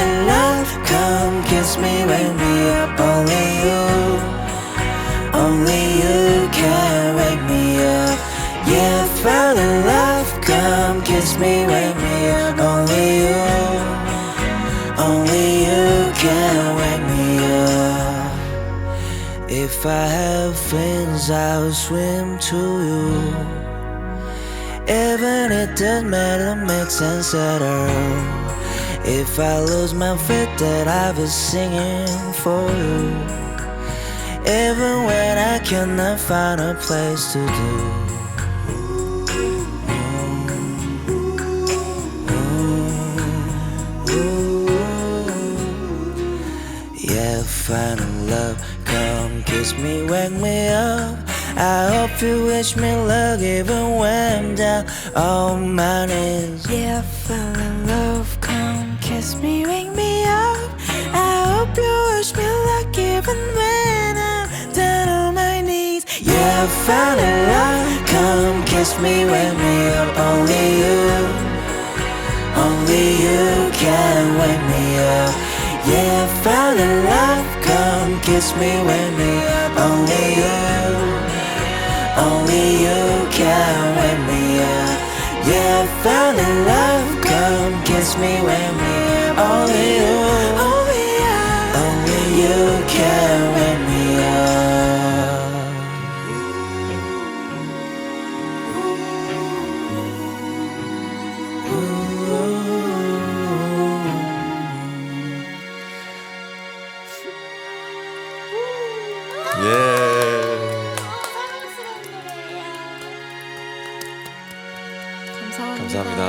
Speaker 5: Only you can wake me up. Yeah, I found in love. Come kiss me, wake me up. Only you can wake me up. If I have fins, I'll swim to you. Even it doesn't matter, make sense at all. If I lose my faith, that I was singing for you. Even when I cannot find a place to do. Yeah, final love, come kiss me, wake me up. I hope you wish me luck even when I'm down on my knees.
Speaker 6: Yeah, I fell in love. Come kiss me, wake me up. I hope you wish me luck even when I'm down on my knees.
Speaker 5: Yeah, I found in love. Come kiss me, wake me up. Only you can wake me up. Yeah, I found in love. Come kiss me, wake me up. Only you can wake me up. Yeah, I found in love. Come kiss me, wake me up. Only you can wake me up.
Speaker 1: 예. 감사합니다.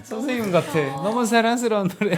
Speaker 4: 선생님 같아. 너무 사랑스러운 노래.